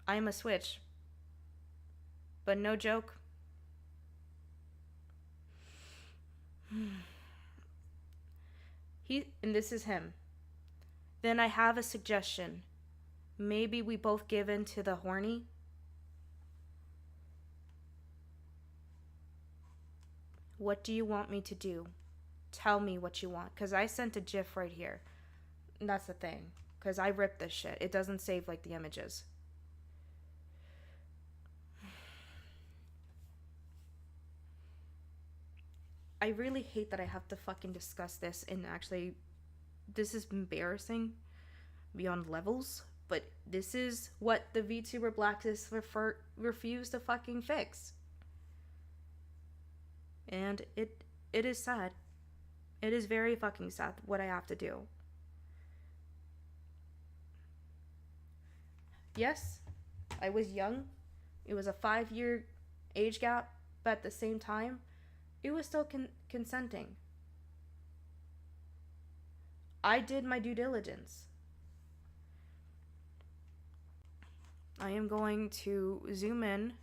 I am a switch. But no joke. And this is him. Then I have a suggestion. Maybe we both give in to the horny. What do you want me to do? Tell me what you want. Because I sent a GIF right here. And that's the thing. Because I ripped this shit. It doesn't save like the images. I really hate that I have to fucking discuss this, and actually, this is embarrassing beyond levels, but this is what the VTuber Blacklist refused to fucking fix. And it is sad. It is very fucking sad what I have to do. Yes, I was young. It was a 5-year age gap, but at the same time, it was still consenting. I did my due diligence. I am going to zoom in.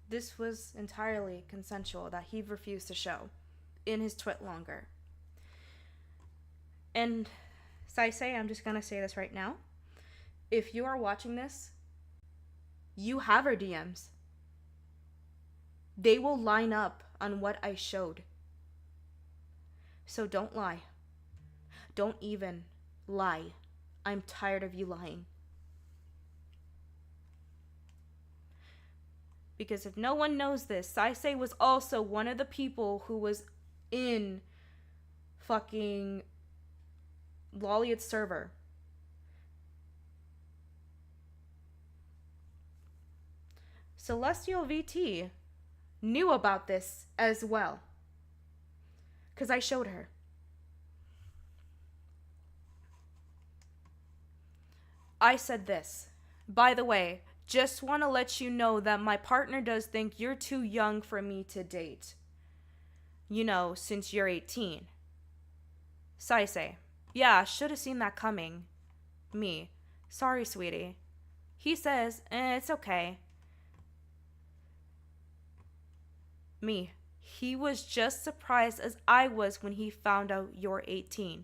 This was entirely consensual that he refused to show in his twit longer. And Saisei, I'm just gonna say this right now. If you are watching this, you have her DMs. They will line up on what I showed. So don't lie. Don't even lie. I'm tired of you lying. Because if no one knows this, Saisei was also one of the people who was in fucking Lolliot's server. Celestial VT knew about this as well. Because I showed her. I said this. By the way, just want to let you know that my partner does think you're too young for me to date. You know, since you're 18. Saisei. Yeah, should have seen that coming. Me. Sorry, sweetie. He says, it's okay. Me. He was just surprised as I was when he found out you're 18.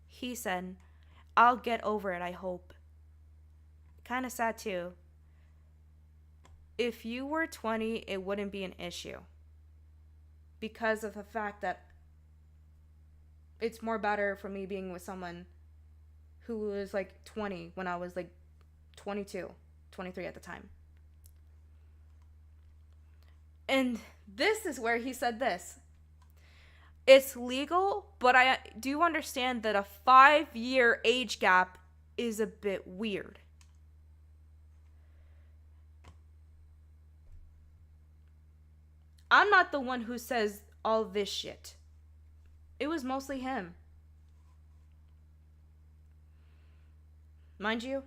He said, I'll get over it, I hope. Kinda sad too. If you were 20, it wouldn't be an issue. Because of the fact that it's more better for me being with someone who was like 20 when I was like 22, 23 at the time. And this is where he said this. It's legal, but I do understand that a 5-year age gap is a bit weird. I'm not the one who says all this shit. It was mostly him. Mind you,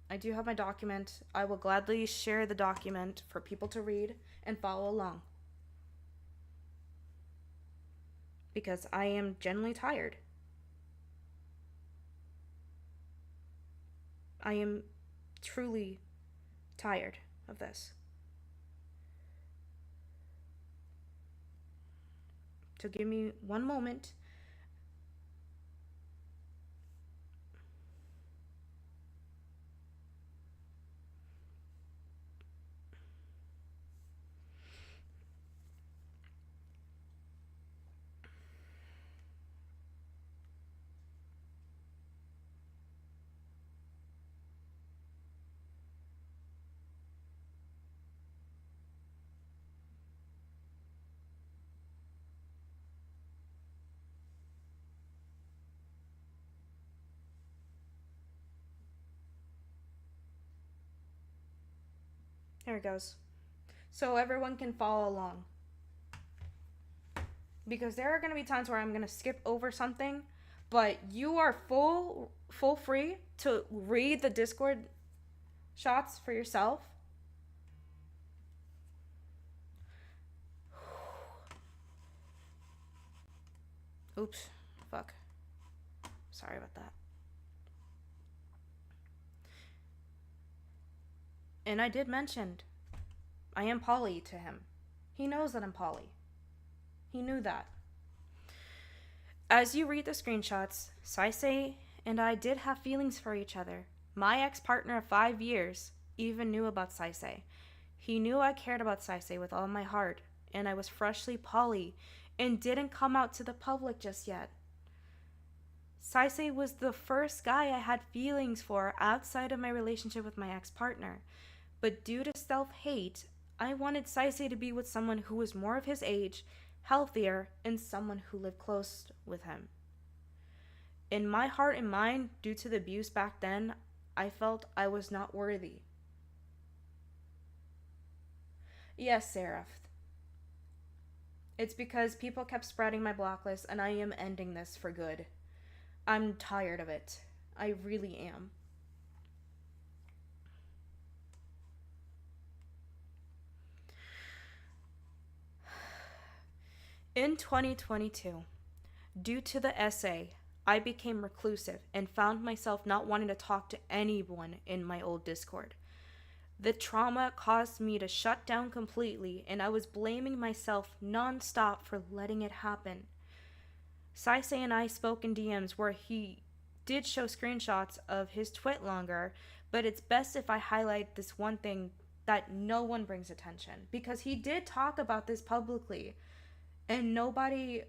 I do have my document. I will gladly share the document for people to read and follow along. Because I am genuinely tired. I am truly tired of this. So give me one moment. Here it goes. So everyone can follow along. Because there are going to be times where I'm going to skip over something, but you are full free to read the Discord shots for yourself. Oops. Fuck. Sorry about that. And I did mention I am poly to him. He knows that I'm poly. He knew that. As you read the screenshots, Saisei and I did have feelings for each other. My ex-partner of 5 years even knew about Saisei. He knew I cared about Saisei with all my heart, and I was freshly poly and didn't come out to the public just yet. Saisei was the first guy I had feelings for outside of my relationship with my ex-partner. But due to self-hate, I wanted Saisei to be with someone who was more of his age, healthier, and someone who lived close with him. In my heart and mind, due to the abuse back then, I felt I was not worthy. Yes, Seraph. It's because people kept spreading my blacklist, and I am ending this for good. I'm tired of it. I really am. In 2022, due to the essay, I became reclusive and found myself not wanting to talk to anyone in my old Discord. The trauma caused me to shut down completely, and I was blaming myself nonstop for letting it happen. Saisei and I spoke in DMs where he did show screenshots of his twit longer, but it's best if I highlight this one thing that no one brings attention, because he did talk about this publicly, and nobody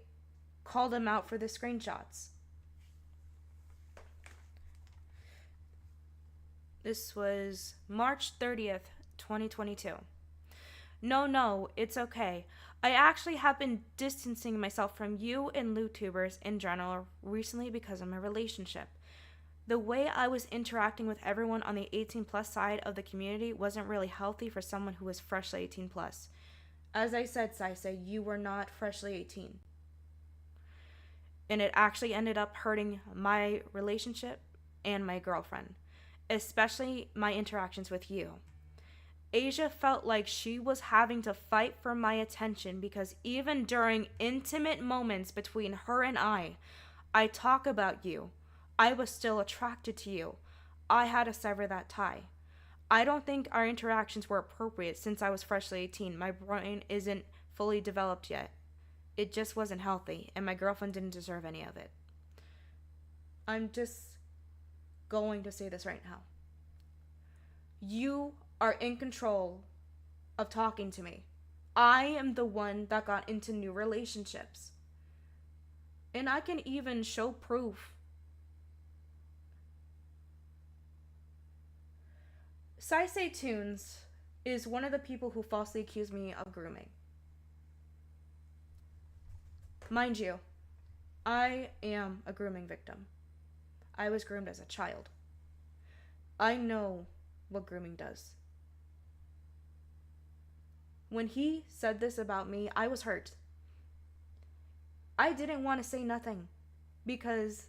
called him out for the screenshots. This was March 30th, 2022. No, it's okay. I actually have been distancing myself from you and LootTubers in general recently because of my relationship. The way I was interacting with everyone on the 18 plus side of the community wasn't really healthy for someone who was freshly 18 plus. As I said, Saisei, you were not freshly 18. And it actually ended up hurting my relationship and my girlfriend, especially my interactions with you. Asia felt like she was having to fight for my attention because even during intimate moments between her and I talk about you. I was still attracted to you. I had to sever that tie. I don't think our interactions were appropriate since I was freshly 18. My brain isn't fully developed yet. It just wasn't healthy, and my girlfriend didn't deserve any of it. I'm just going to say this right now. You are in control of talking to me. I am the one that got into new relationships. And I can even show proof. Saisei Tunes is one of the people who falsely accused me of grooming. Mind you, I am a grooming victim. I was groomed as a child. I know what grooming does. When he said this about me, I was hurt. I didn't want to say nothing because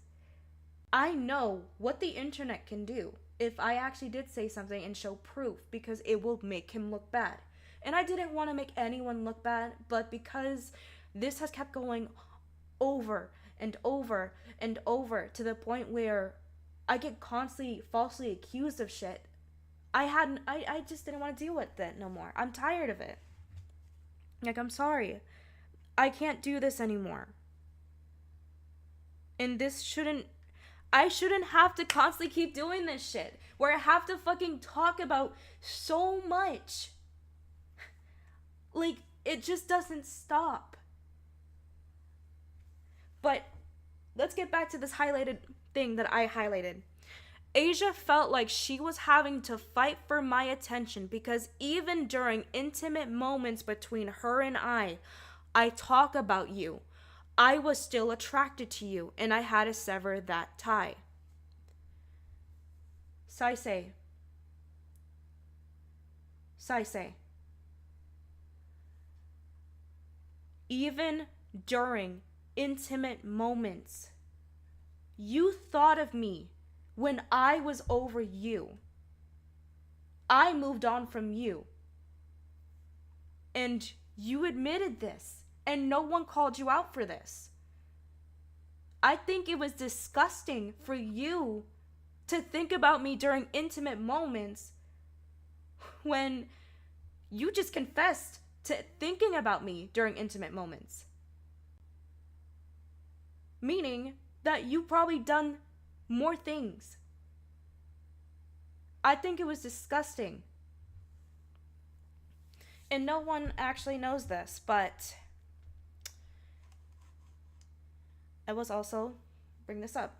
I know what the internet can do if I actually did say something and show proof, because it will make him look bad. And I didn't want to make anyone look bad, but because this has kept going over and over and over to the point where I get constantly falsely accused of shit, I just didn't want to deal with it no more. I'm tired of it. Like, I'm sorry. I can't do this anymore. And I shouldn't have to constantly keep doing this shit where I have to fucking talk about so much. Like, it just doesn't stop. But let's get back to this highlighted thing that I highlighted. Asia felt like she was having to fight for my attention because even during intimate moments between her and I talk about you. I was still attracted to you, and I had to sever that tie. Saisei. Even during intimate moments, you thought of me when I was over you. I moved on from you. And you admitted this, and no one called you out for this. I think it was disgusting for you to think about me during intimate moments when you just confessed to thinking about me during intimate moments. Meaning that you probably done more things. I think it was disgusting. And no one actually knows this, but I was also bring this up.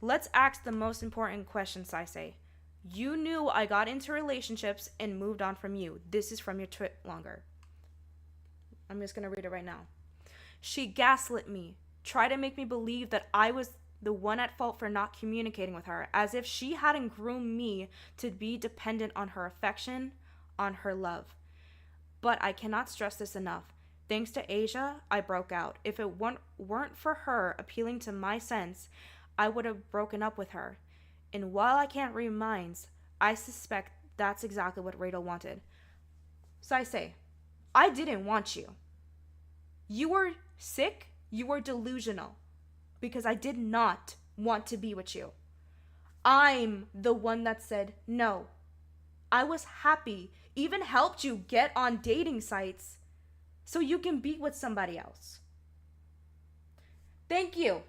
Let's ask the most important questions, I say. You knew I got into relationships and moved on from you. This is from your tweet longer. I'm just going to read it right now. She gaslit me, tried to make me believe that I was the one at fault for not communicating with her, as if she hadn't groomed me to be dependent on her affection, on her love. But I cannot stress this enough. Thanks to Asia, I broke out. If it weren't for her appealing to my sense, I would have broken up with her. And while I can't read minds, I suspect that's exactly what Rachel wanted. So I say, I didn't want you. You were sick, you were delusional, because I did not want to be with you. I'm the one that said no. I was happy, even helped you get on dating sites so you can be with somebody else. Thank you.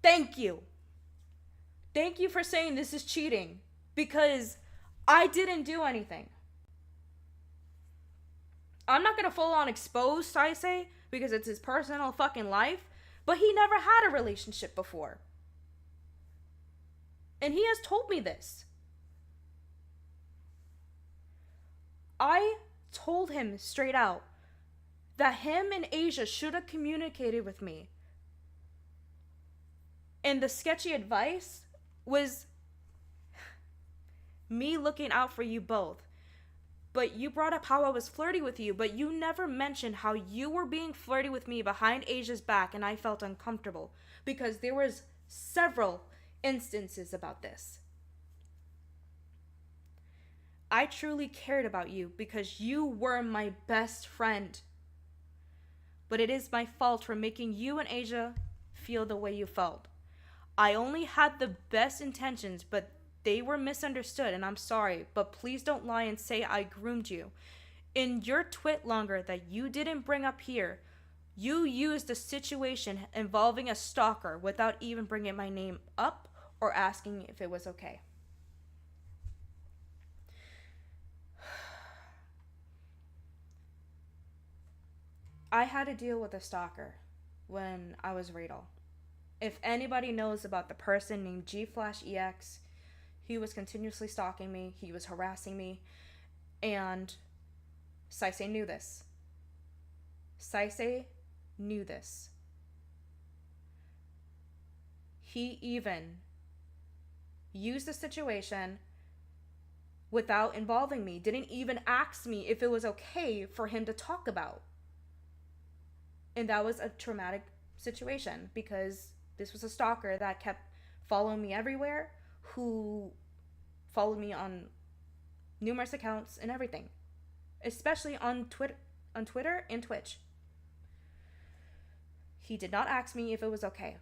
Thank you. Thank you for saying this is cheating, because I didn't do anything. I'm not going to full on expose Saisei because it's his personal fucking life, but he never had a relationship before. And he has told me this. I told him straight out that him and Asia should have communicated with me. And the sketchy advice was me looking out for you both. But you brought up how I was flirty with you, but you never mentioned how you were being flirty with me behind Asia's back, and I felt uncomfortable because there was several instances about this. I truly cared about you because you were my best friend. But it is my fault for making you and Asia feel the way you felt. I only had the best intentions, but they were misunderstood, and I'm sorry, but please don't lie and say I groomed you. In your twit longer that you didn't bring up here, you used a situation involving a stalker without even bringing my name up or asking if it was okay. I had to deal with a stalker when I was Radel. If anybody knows about the person named G-EX, he was continuously stalking me. He was harassing me. And Saisei knew this. Saisei knew this. He even used the situation without involving me. Didn't even ask me if it was okay for him to talk about. And that was a traumatic situation because this was a stalker that kept following me everywhere, who followed me on numerous accounts and everything, especially on Twitter and Twitch. He did not ask me if it was okay.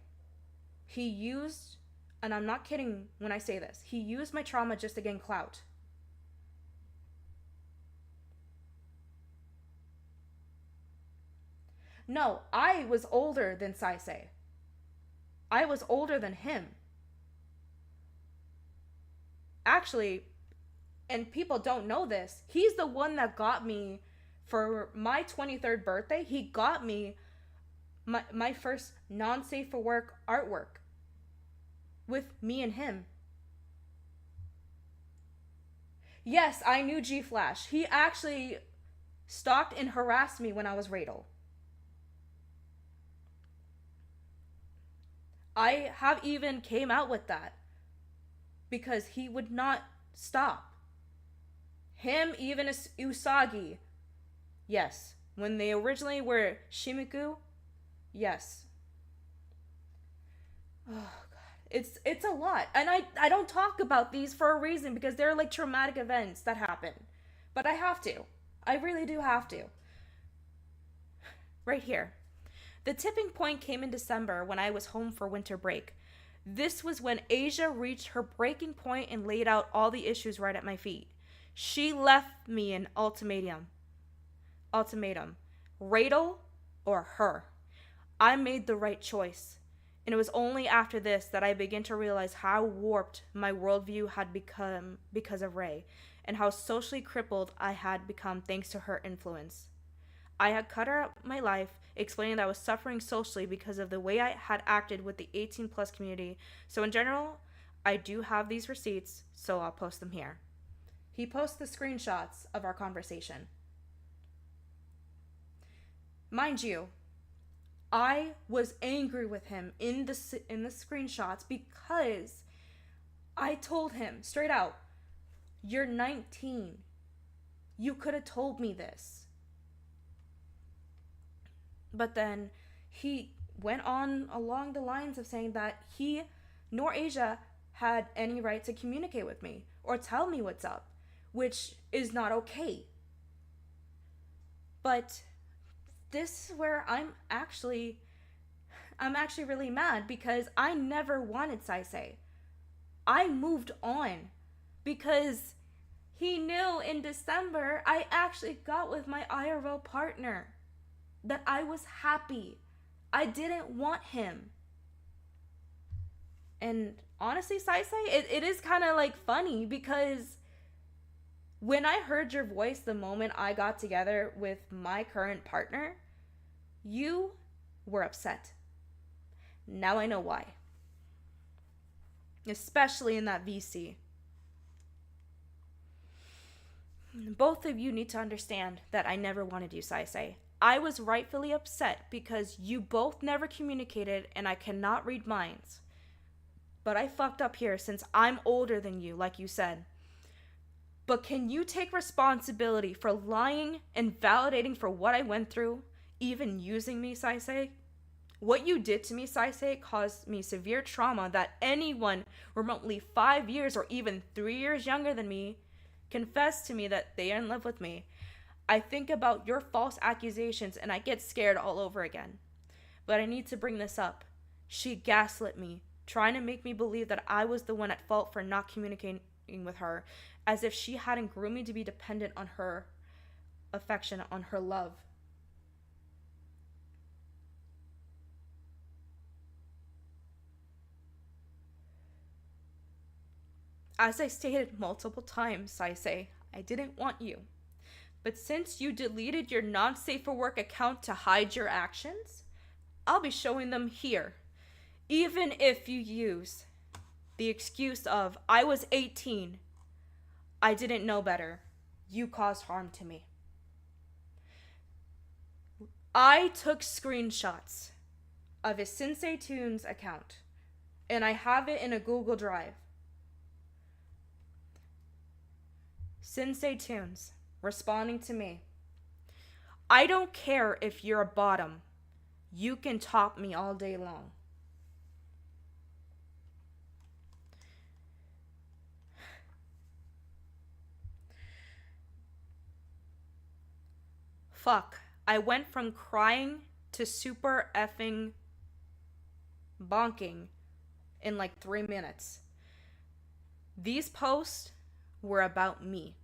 He used, and I'm not kidding when I say this, he used my trauma just to gain clout. No, I was older than Saisei. I was older than him. Actually, and people don't know this, he's the one that got me for my 23rd birthday. He got me my first non-safe for work artwork with me and him. Yes, I knew G-Flash. He actually stalked and harassed me when I was Radel. I have even came out with that because he would not stop. Him, even Usagi. Yes. When they originally were Shimiku, yes. Oh, God. It's a lot. And I don't talk about these for a reason because they're like traumatic events that happen. But I have to. I really do have to. Right here. The tipping point came in December when I was home for winter break. This was when Asia reached her breaking point and laid out all the issues right at my feet. She left me an ultimatum. Ultimatum. Rachel or her. I made the right choice. And it was only after this that I began to realize how warped my worldview had become because of Ray, and how socially crippled I had become thanks to her influence. I had cut her out of my life, explaining that I was suffering socially because of the way I had acted with the 18 plus community. So in general, I do have these receipts, so I'll post them here. He posts the screenshots of our conversation. Mind you, I was angry with him in the screenshots because I told him straight out, "You're 19. You could have told me this." But then he went on along the lines of saying that he nor Asia had any right to communicate with me or tell me what's up, which is not okay. But this is where I'm actually really mad, because I never wanted Saisei. I moved on because he knew in December I actually got with my IRL partner, that I was happy. I didn't want him. And honestly, Saisei, it is kind of like funny, because when I heard your voice the moment I got together with my current partner, you were upset. Now I know why. Especially in that VC. Both of you need to understand that I never wanted you, Saisei. I was rightfully upset because you both never communicated and I cannot read minds. But I fucked up here since I'm older than you, like you said. But can you take responsibility for lying and validating for what I went through, even using me, Saisei? What you did to me, Saisei, caused me severe trauma that anyone remotely 5 years or even 3 years younger than me confessed to me that they are in love with me. I think about your false accusations and I get scared all over again. But I need to bring this up. She gaslit me, trying to make me believe that I was the one at fault for not communicating with her, as if she hadn't groomed me to be dependent on her affection, on her love. As I stated multiple times, Saisei, I didn't want you. But since you deleted your non-safe for work account to hide your actions, I'll be showing them here. Even if you use the excuse of, I was 18, I didn't know better, you caused harm to me. I took screenshots of his Sensei Tunes account, and I have it in a Google Drive. Sensei Tunes responding to me. I don't care if you're a bottom. You can top me all day long. Fuck. I went from crying to super effing bonking in like 3 minutes. These posts were about me.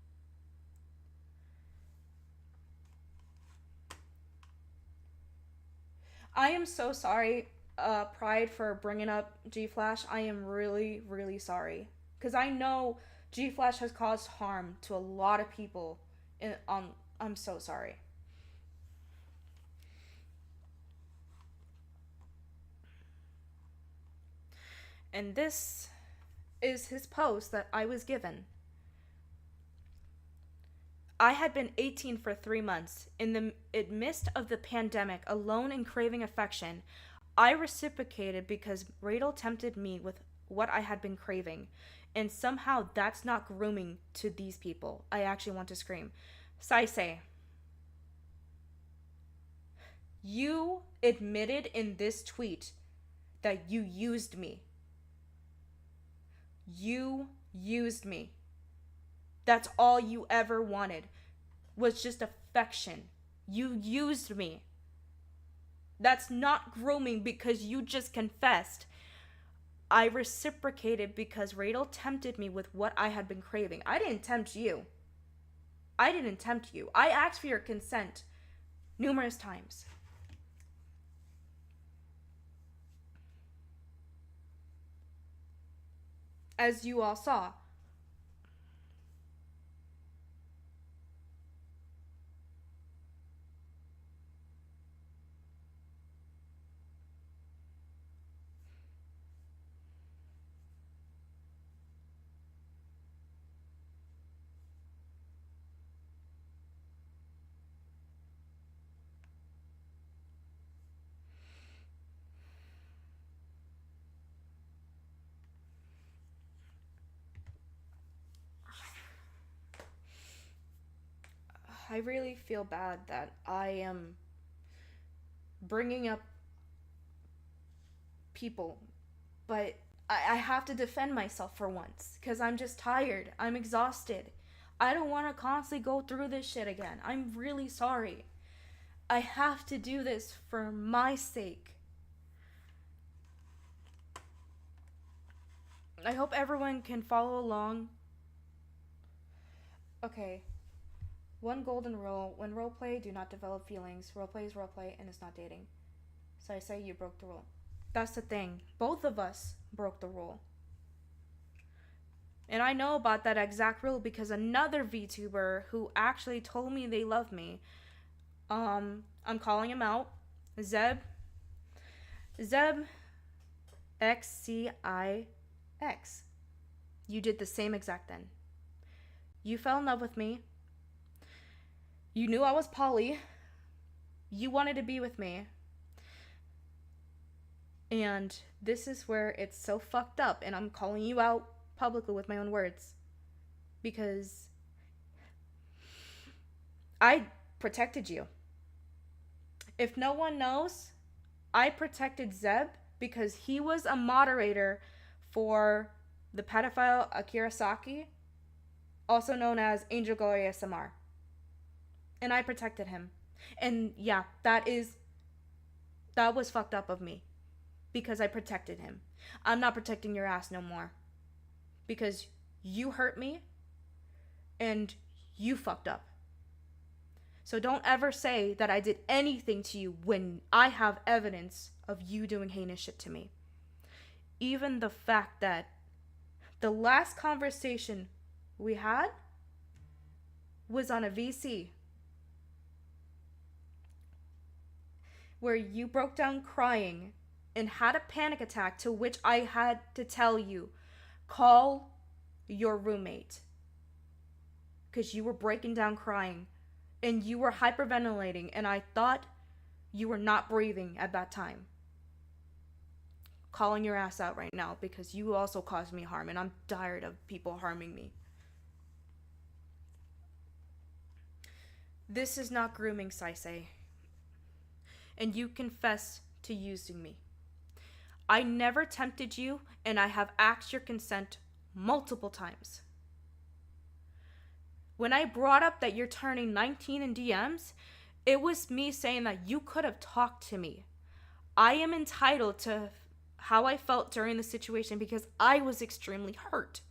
I am so sorry, Pride, for bringing up G-Flash. I am really, really sorry. Because I know G-Flash has caused harm to a lot of people. I'm so sorry. And this is his post that I was given. I had been 18 for 3 months. In the midst of the pandemic, alone and craving affection, I reciprocated because Rachel tempted me with what I had been craving. And somehow that's not grooming to these people. I actually want to scream. Saisei, you admitted in this tweet that you used me. You used me. That's all you ever wanted, was just affection. You used me. That's not grooming because you just confessed. I reciprocated because Radel tempted me with what I had been craving. I didn't tempt you. I didn't tempt you. I asked for your consent numerous times. As you all saw. I really feel bad that I am bringing up people, but I have to defend myself for once because I'm just tired. I'm exhausted. I don't want to constantly go through this shit again. I'm really sorry. I have to do this for my sake. I hope everyone can follow along. Okay. One golden rule: when roleplay, do not develop feelings. Roleplay is roleplay and it's not dating. So I say you broke the rule. That's the thing. Both of us broke the rule. And I know about that exact rule because another VTuber who actually told me they love me, I'm calling him out, Zeb XCIX. You did the same exact thing. You fell in love with me. You knew I was poly. You wanted to be with me. And this is where it's so fucked up, and I'm calling you out publicly with my own words. Because I protected you. If no one knows, I protected Zeb because he was a moderator for the pedophile Akira Saki, also known as Angel Go ASMR. And I protected him. And yeah, that was fucked up of me. Because I protected him. I'm not protecting your ass no more. Because you hurt me. And you fucked up. So don't ever say that I did anything to you when I have evidence of you doing heinous shit to me. Even the fact that the last conversation we had was on a VC. Where you broke down crying and had a panic attack, to which I had to tell you, call your roommate. Because you were breaking down crying. And you were hyperventilating. And I thought you were not breathing at that time. Calling your ass out right now. Because you also caused me harm. And I'm tired of people harming me. This is not grooming, Saisei. And you confess to using me. I never tempted you, and I have asked your consent multiple times. When I brought up that you're turning 19 in DMs, it was me saying that you could have talked to me. I am entitled to how I felt during the situation because I was extremely hurt.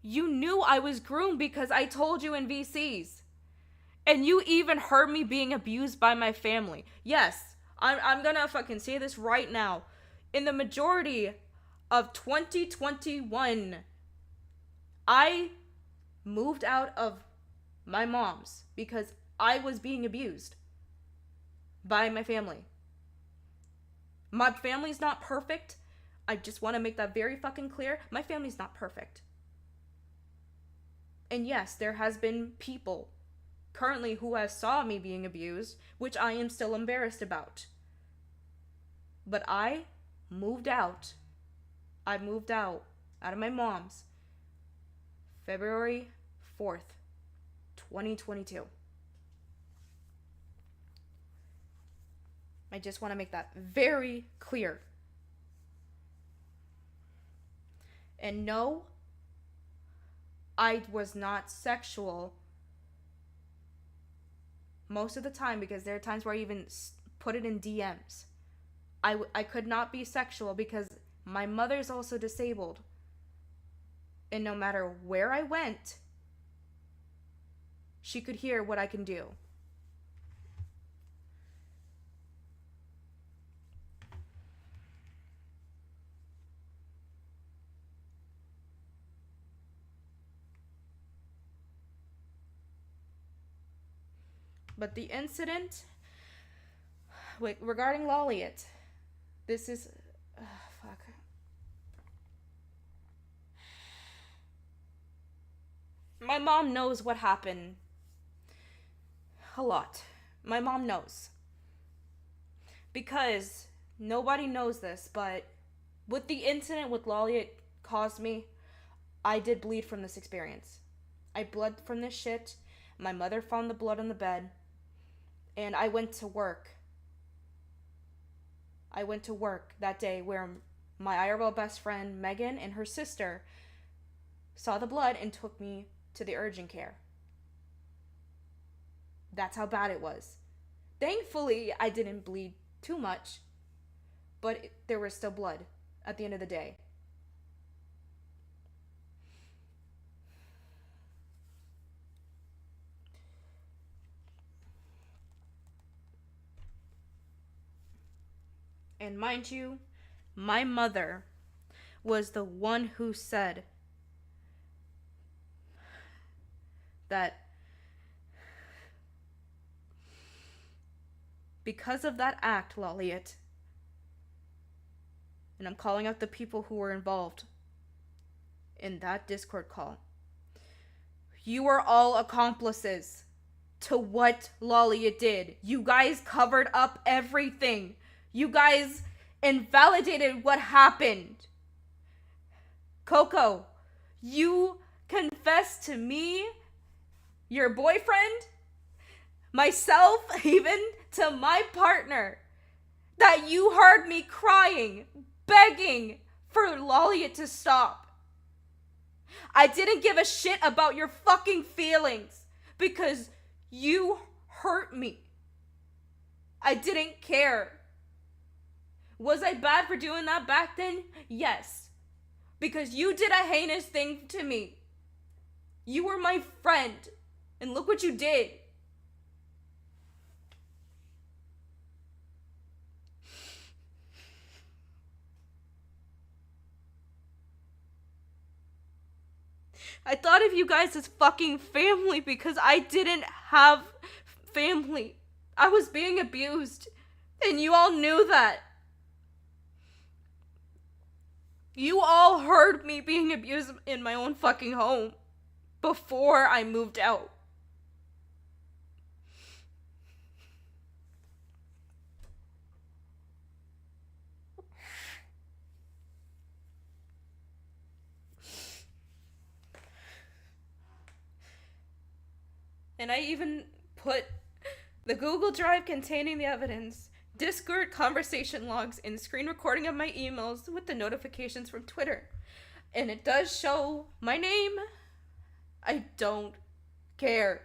You knew I was groomed because I told you in VCs. And you even heard me being abused by my family. Yes, I'm gonna fucking say this right now. In the majority of 2021, I moved out of my mom's because I was being abused by my family. My family's not perfect. I just want to make that very fucking clear. My family's not perfect. And yes, there has been people currently who has saw me being abused, which I am still embarrassed about. But I moved out. I moved out of my mom's February 4th, 2022. I just want to make that very clear. And no, I was not sexual most of the time because there are times where I even put it in DMs. I could not be sexual because my mother's also disabled. And no matter where I went, she could hear what I can do. But the incident regarding Lolliot, this is fuck. My mom knows what happened. A lot. My mom knows. Because nobody knows this, but with the incident with Lolliot caused me, I did bleed from this experience. I bled from this shit. My mother found the blood on the bed. And I went to work. I went to work that day where my IRL best friend, Megan, and her sister saw the blood and took me to the urgent care. That's how bad it was. Thankfully, I didn't bleed too much, but there was still blood at the end of the day. And mind you, my mother was the one who said that because of that act, Lolliot, and I'm calling out the people who were involved in that Discord call, you are all accomplices to what Lolliot did. You guys covered up everything. You guys invalidated what happened. Coco, you confessed to me, your boyfriend, myself, even to my partner, that you heard me crying, begging for Lolliot to stop. I didn't give a shit about your fucking feelings because you hurt me. I didn't care. Was I bad for doing that back then? Yes. Because you did a heinous thing to me. You were my friend. And look what you did. I thought of you guys as fucking family because I didn't have family. I was being abused. And you all knew that. You all heard me being abused in my own fucking home before I moved out. And I even put the Google Drive containing the evidence, Discord conversation logs, and screen recording of my emails with the notifications from Twitter. And it does show my name. I don't care.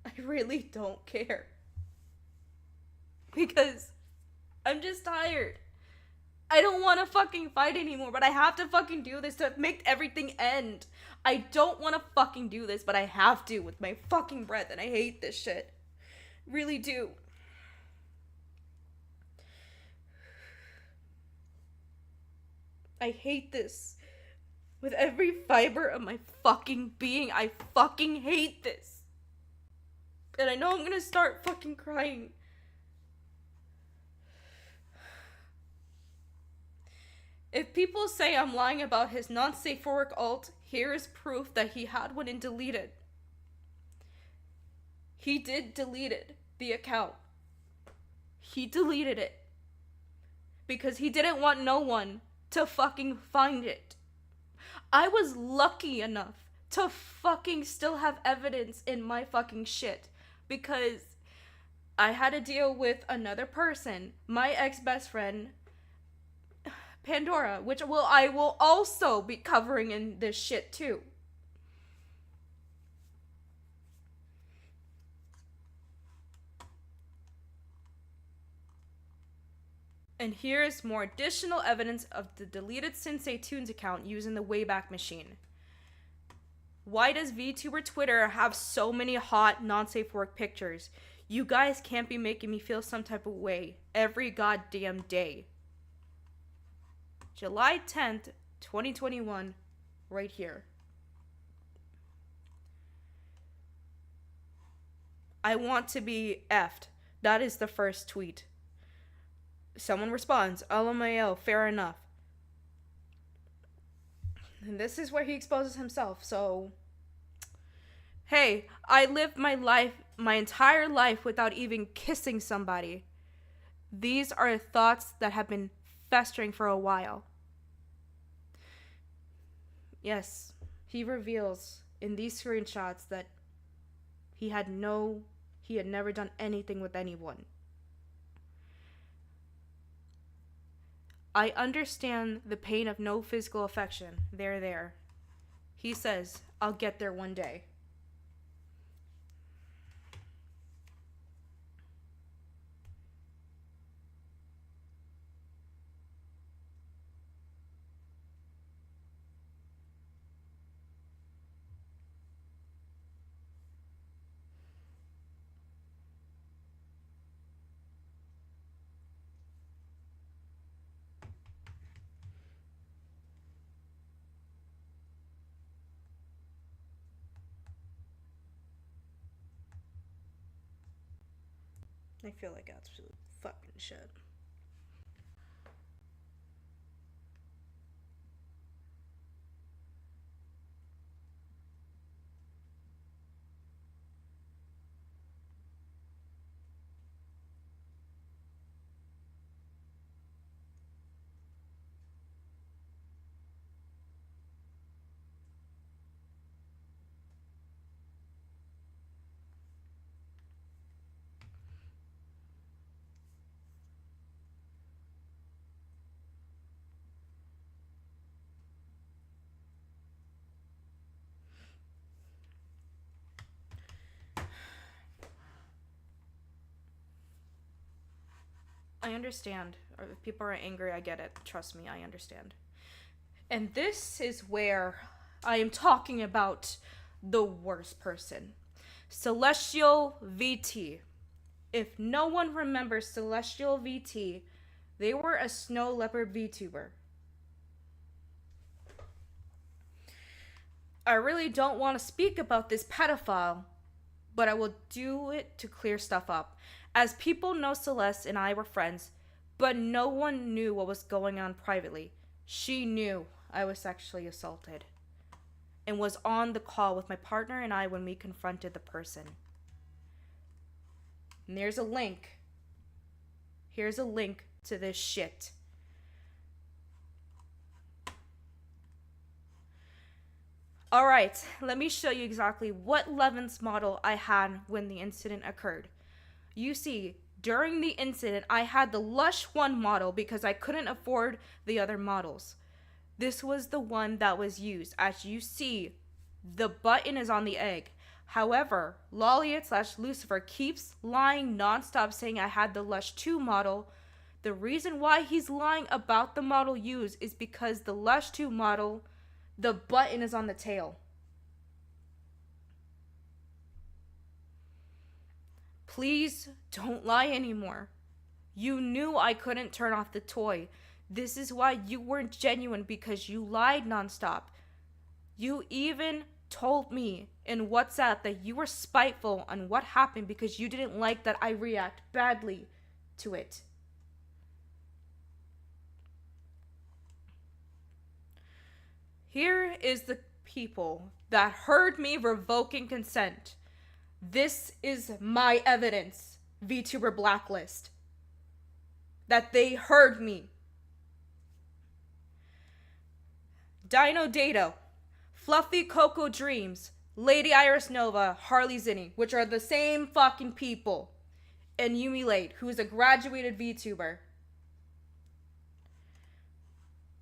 I really don't care. Because I'm just tired. I don't want to fucking fight anymore, but I have to fucking do this to make everything end. I don't want to fucking do this, but I have to with my fucking breath, and I hate this shit. Really do. I hate this. With every fiber of my fucking being, I fucking hate this. And I know I'm gonna start fucking crying. If people say I'm lying about his non-safe for work alt, here is proof that he had one and deleted. He did delete the account. He deleted it. Because he didn't want no one to fucking find it. I was lucky enough to fucking still have evidence in my fucking shit. Because I had to deal with another person, my ex-best friend, Pandora, which I will also be covering in this shit too. And here's more additional evidence of the deleted Sensei Tunes account using the Wayback Machine. Why does VTuber Twitter have so many hot non-safe work pictures? You guys can't be making me feel some type of way every goddamn day. July 10th, 2021, right here. I want to be effed. That is the first tweet. Someone responds, LMAO, fair enough. And this is where he exposes himself, so... Hey, I lived my entire life without even kissing somebody. These are thoughts that have been festering for a while. Yes, he reveals in these screenshots that he had never done anything with anyone. I understand the pain of no physical affection. There. He says, I'll get there one day. I feel like absolute fucking shit. I understand. If people are angry, I get it. Trust me, I understand. And this is where I am talking about the worst person. Celestial VT. If no one remembers Celestial VT, they were a snow leopard VTuber. I really don't want to speak about this pedophile, but I will do it to clear stuff up. As people know, Celeste and I were friends, but no one knew what was going on privately. She knew I was sexually assaulted and was on the call with my partner and I when we confronted the person. And there's a link. Here's a link to this shit. Alright, let me show you exactly what Levin's model I had when the incident occurred. You see, during the incident, I had the Lush 1 model because I couldn't afford the other models. This was the one that was used. As you see, the button is on the egg. However, Lolliot/Lucifer keeps lying nonstop saying I had the Lush 2 model. The reason why he's lying about the model used is because the Lush 2 model, the button is on the tail. Please don't lie anymore. You knew I couldn't turn off the toy. This is why you weren't genuine, because you lied nonstop. You even told me in WhatsApp that you were spiteful on what happened because you didn't like that I react badly to it. Here is the people that heard me revoking consent. This is my evidence, VTuber Blacklist, that they heard me. Dino Dato, Fluffy Coco Dreams, Lady Iris Nova, Harley Zinni, which are the same fucking people, and Yumi Late, who is a graduated VTuber.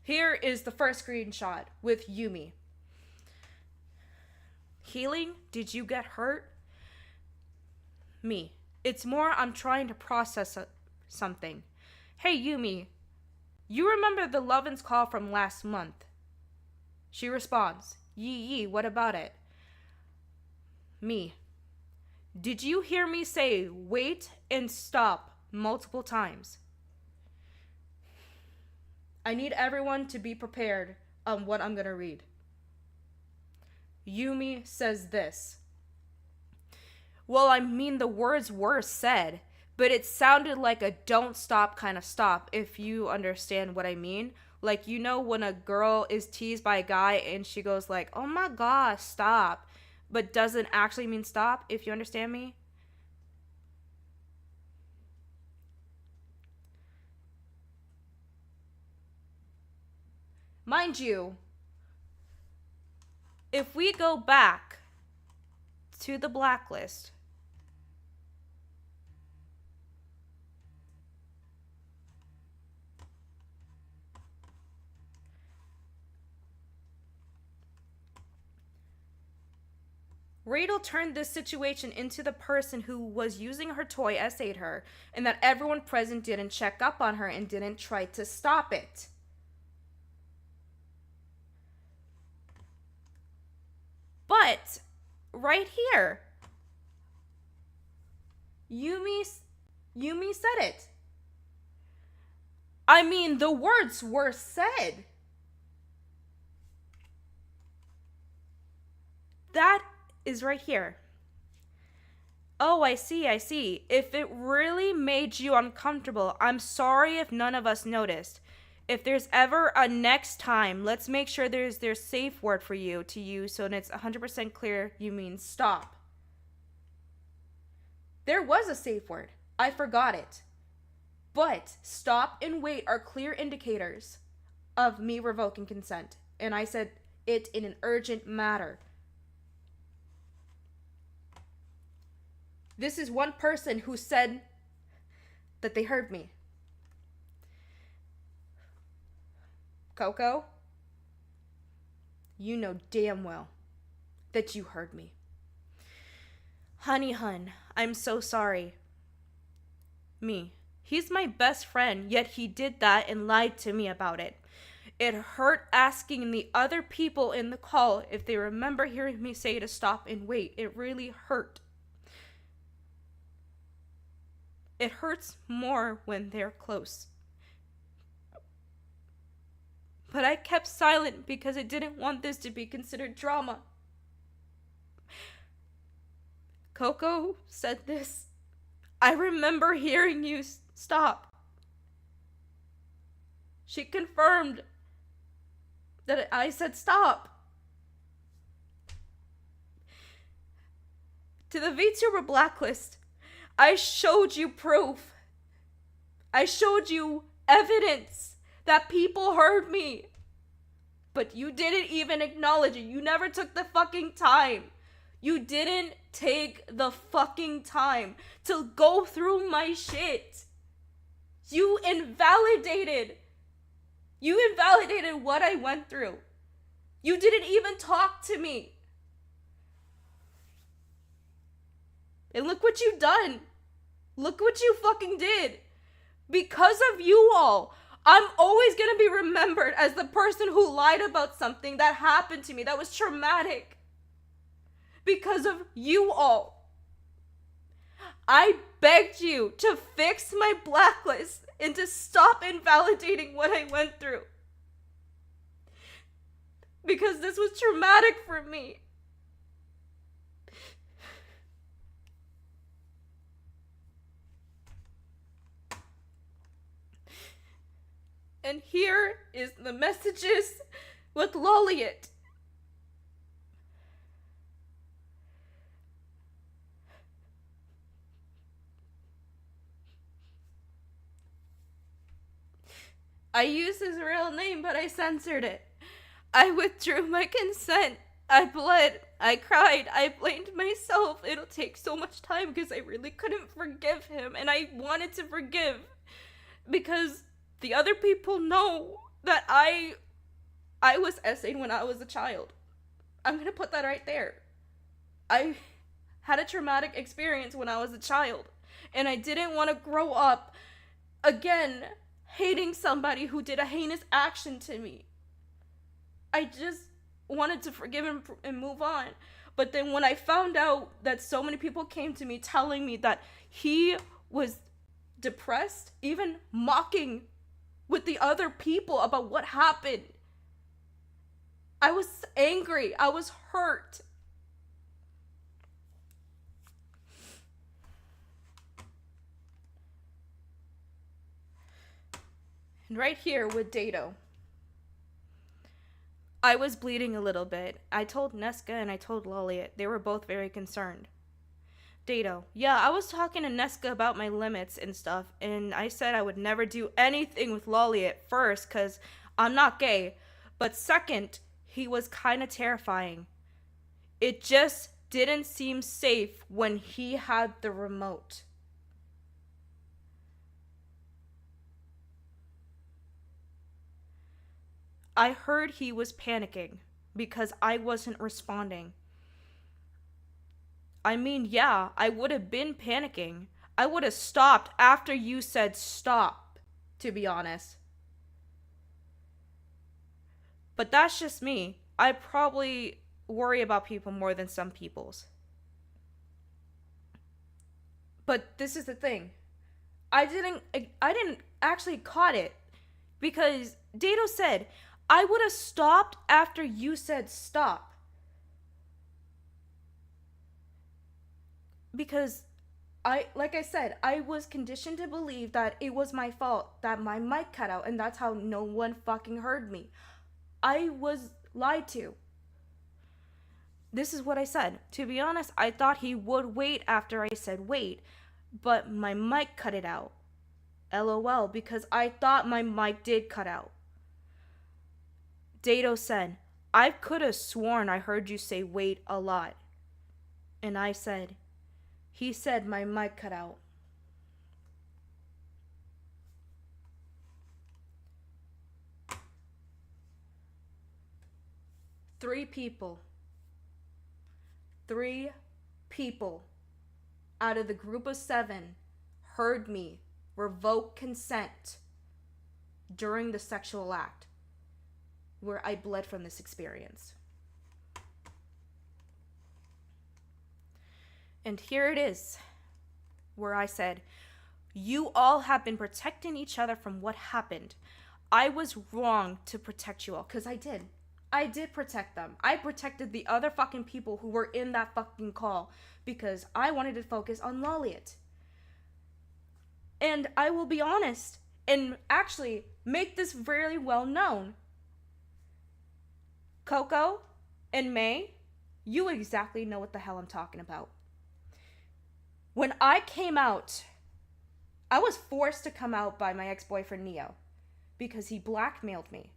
Here is the first screenshot with Yumi. Healing, did you get hurt? Me. It's more I'm trying to process something. Hey, Yumi, you remember the Lovin's call from last month? She responds, Yee, what about it? Me. Did you hear me say wait and stop multiple times? I need everyone to be prepared on what I'm gonna read. Yumi says this. Well, I mean, the words were said, but it sounded like a don't stop kind of stop, if you understand what I mean. Like, you know, when a girl is teased by a guy and she goes like, oh my gosh, stop, but doesn't actually mean stop, if you understand me. Mind you, if we go back to the blacklist, Radel turned this situation into the person who was using her toy essayed her, and that everyone present didn't check up on her and didn't try to stop it. But right here, Yumi said it. I mean, the words were said. That is right here. Oh, I see. If it really made you uncomfortable, I'm sorry if none of us noticed. If there's ever a next time, let's make sure there's safe word for you to use so it's 100% clear you mean stop. There was a safe word. I forgot it. But stop and wait are clear indicators of me revoking consent. And I said it in an urgent matter. This is one person who said that they heard me. Coco, you know damn well that you heard me. Honey hun, I'm so sorry. Me. He's my best friend, yet he did that and lied to me about it. It hurt asking the other people in the call if they remember hearing me say to stop and wait. It really hurt. It hurts more when they're close. But I kept silent because I didn't want this to be considered drama. Coco said this. I remember hearing you stop. She confirmed that I said stop. To the VTuber blacklist, I showed you proof. I showed you evidence that people heard me. But you didn't even acknowledge it. You never took the fucking time. You didn't take the fucking time to go through my shit. You invalidated what I went through. You didn't even talk to me. And look what you done. Look what you fucking did. Because of you all, I'm always gonna be remembered as the person who lied about something that happened to me that was traumatic. Because of you all. I begged you to fix my blacklist and to stop invalidating what I went through. Because this was traumatic for me. And here is the messages with Loliet. I used his real name, but I censored it. I withdrew my consent. I bled. I cried. I blamed myself. It'll take so much time because I really couldn't forgive him. And I wanted to forgive because the other people know that I was essayed when I was a child. I'm gonna put that right there. I had a traumatic experience when I was a child. And I didn't want to grow up again hating somebody who did a heinous action to me. I just wanted to forgive him and move on. But then when I found out that so many people came to me telling me that he was depressed, even mocking with the other people about what happened, I was angry. I was hurt. And right here with Dato, I was bleeding a little bit. I told Nesca and I told Loliet. They were both very concerned. Dato, yeah, I was talking to Nesca about my limits and stuff, and I said I would never do anything with Loliet first, because I'm not gay. But second, he was kind of terrifying. It just didn't seem safe when he had the remote. I heard he was panicking because I wasn't responding. I mean, yeah, I would have been panicking. I would have stopped after you said stop, to be honest. But that's just me. I probably worry about people more than some people's. But this is the thing. I didn't actually caught it because Dato said, I would have stopped after you said stop. Because like I said, I was conditioned to believe that it was my fault, that my mic cut out, and that's how no one fucking heard me. I was lied to. This is what I said. To be honest, I thought he would wait after I said wait, but my mic cut it out. LOL, because I thought my mic did cut out. Dato said, I could have sworn I heard you say wait a lot. And I said, he said my mic cut out. Three people out of the group of 7 heard me revoke consent during the sexual act where I bled from this experience. And here it is, where I said, you all have been protecting each other from what happened. I was wrong to protect you all, because I did. I did protect them. I protected the other fucking people who were in that fucking call because I wanted to focus on Loliet. And I will be honest and actually make this very well known. Coco and May, you exactly know what the hell I'm talking about. When I came out, I was forced to come out by my ex-boyfriend Neo because he blackmailed me.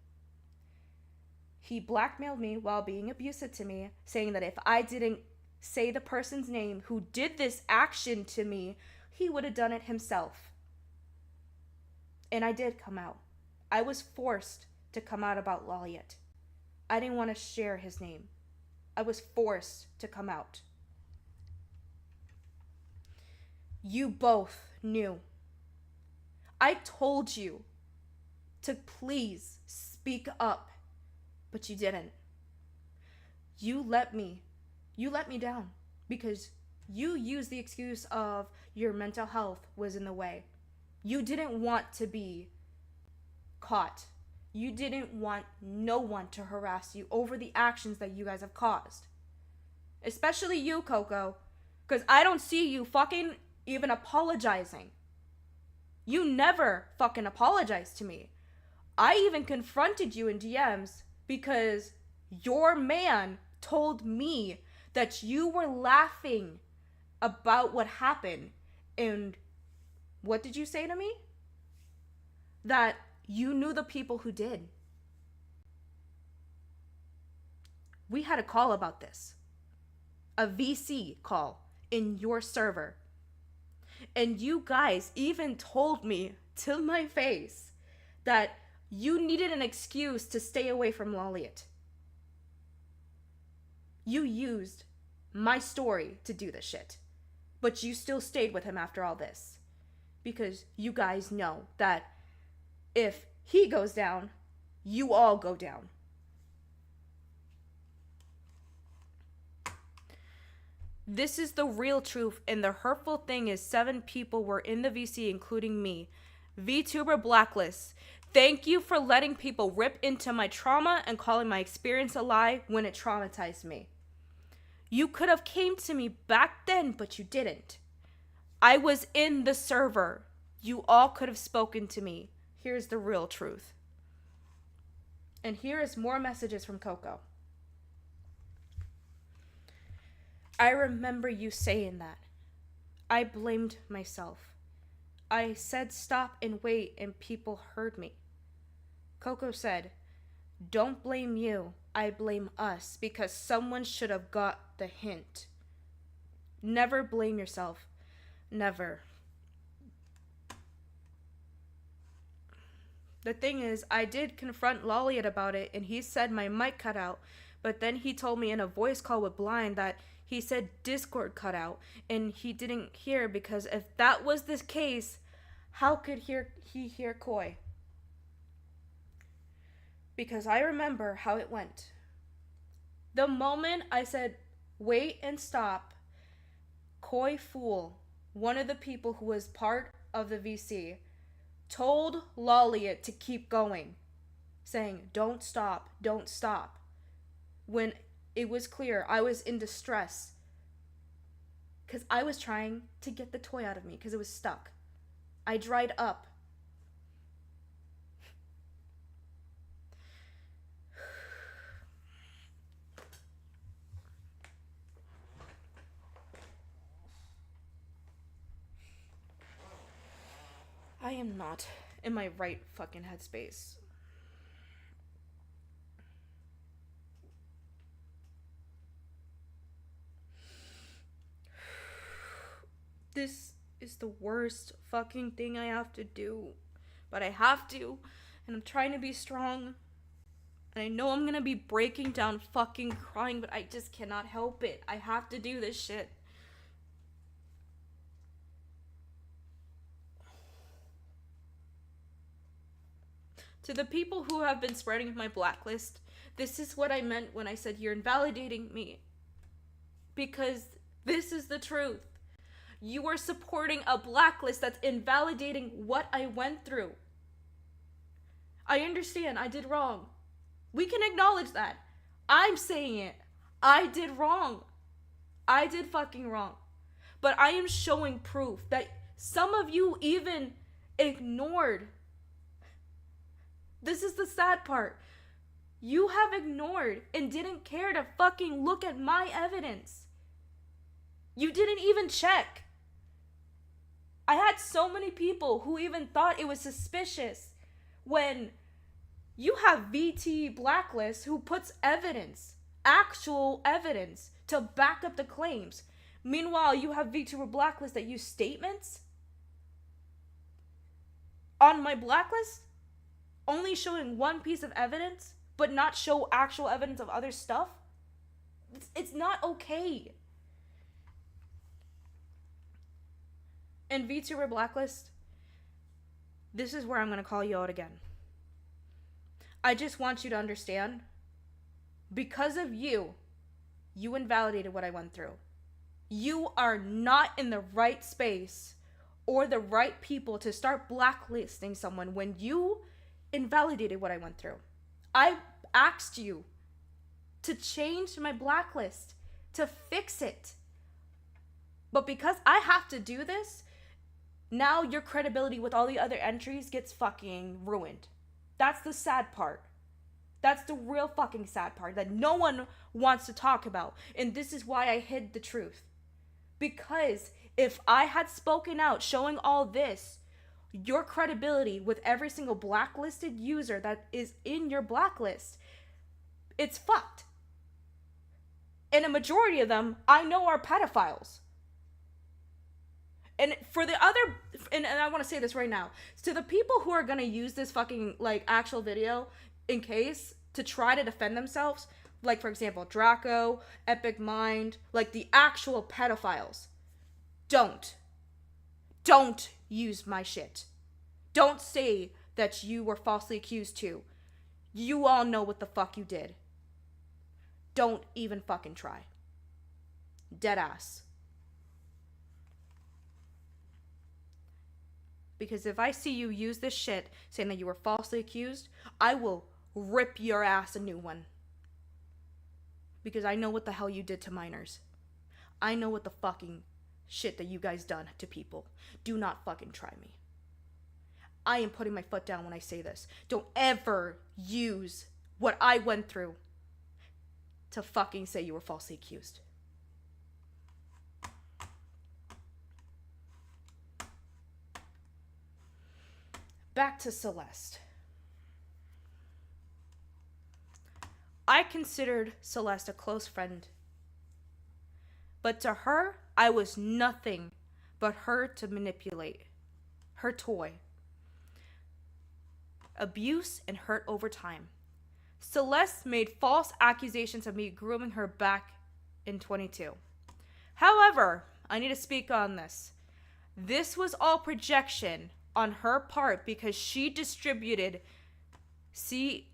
He blackmailed me while being abusive to me, saying that if I didn't say the person's name who did this action to me, he would have done it himself. And I did come out. I was forced to come out about Loliet. I didn't want to share his name. I was forced to come out. You both knew. I told you to please speak up. But you didn't. You let me down because you used the excuse of your mental health was in the way. You didn't want to be caught. You didn't want no one to harass you over the actions that you guys have caused. Especially you, Coco, because I don't see you fucking even apologizing. You never fucking apologized to me. I even confronted you in DMs because your man told me that you were laughing about what happened. And what did you say to me? That you knew the people who did. We had a call about this. A VC call in your server. And you guys even told me to my face that you needed an excuse to stay away from Loliet. You used my story to do this shit. But you still stayed with him after all this. Because you guys know that If he goes down, you all go down. This is the real truth, and the hurtful thing is 7 people were in the VC, including me. VTuber Blacklist. Thank you for letting people rip into my trauma and calling my experience a lie when it traumatized me. You could have came to me back then, but you didn't. I was in the server. You all could have spoken to me. Here's the real truth. And here is more messages from Coco. I remember you saying that. I blamed myself. I said stop and wait, and people heard me. Coco said, don't blame you. I blame us, because someone should have got the hint. Never blame yourself. Never. The thing is, I did confront Lolliot about it, and he said my mic cut out, but then he told me in a voice call with Blind that he said Discord cut out, and he didn't hear, because if that was the case, how could he hear Koi? Because I remember how it went. The moment I said, wait and stop, Koi Fool, one of the people who was part of the VC, told Lolliot to keep going, saying, don't stop, don't stop. When it was clear I was in distress, because I was trying to get the toy out of me because it was stuck. I dried up. I am not in my right fucking headspace. This is the worst fucking thing I have to do. But I have to. And I'm trying to be strong. And I know I'm gonna be breaking down fucking crying, but I just cannot help it. I have to do this shit. To the people who have been spreading my blacklist, this is what I meant when I said you're invalidating me. Because this is the truth. You are supporting a blacklist that's invalidating what I went through. I understand I did wrong. We can acknowledge that. I'm saying it. I did wrong. I did fucking wrong. But I am showing proof that some of you even ignored. This is the sad part. You have ignored and didn't care to fucking look at my evidence. You didn't even check. I had so many people who even thought it was suspicious when you have VT Blacklist who puts evidence, actual evidence, to back up the claims. Meanwhile, you have VTuber Blacklist that use statements on my blacklist, only showing one piece of evidence, but not show actual evidence of other stuff. It's not okay. And VTuber Blacklist, this is where I'm going to call you out again. I just want you to understand, because of you, you invalidated what I went through. You are not in the right space or the right people to start blacklisting someone when you invalidated what I went through. I asked you to change my blacklist, to fix it. But because I have to do this, now your credibility with all the other entries gets fucking ruined. That's the sad part. That's the real fucking sad part that no one wants to talk about. And this is why I hid the truth. Because if I had spoken out showing all this, your credibility with every single blacklisted user that is in your blacklist, it's fucked. And a majority of them I know are pedophiles. And for the other, and I want to say this right now, to the people who are going to use this fucking, like, actual video in case to try to defend themselves, like, for example, Draco, Epic Mind, like, the actual pedophiles, don't use my shit. Don't say that you were falsely accused to. You all know what the fuck you did. Don't even fucking try. Dead ass. Because if I see you use this shit saying that you were falsely accused, I will rip your ass a new one. Because I know what the hell you did to minors. I know what the fucking shit that you guys done to people. Do not fucking try me. I am putting my foot down when I say this. Don't ever use what I went through to fucking say you were falsely accused. Back to Celeste. I considered Celeste a close friend. But to her, I was nothing but her to manipulate. Her toy. Abuse and hurt over time. Celeste made false accusations of me grooming her back in 22. However, I need to speak on this. This was all projection on her part because she distributed CP,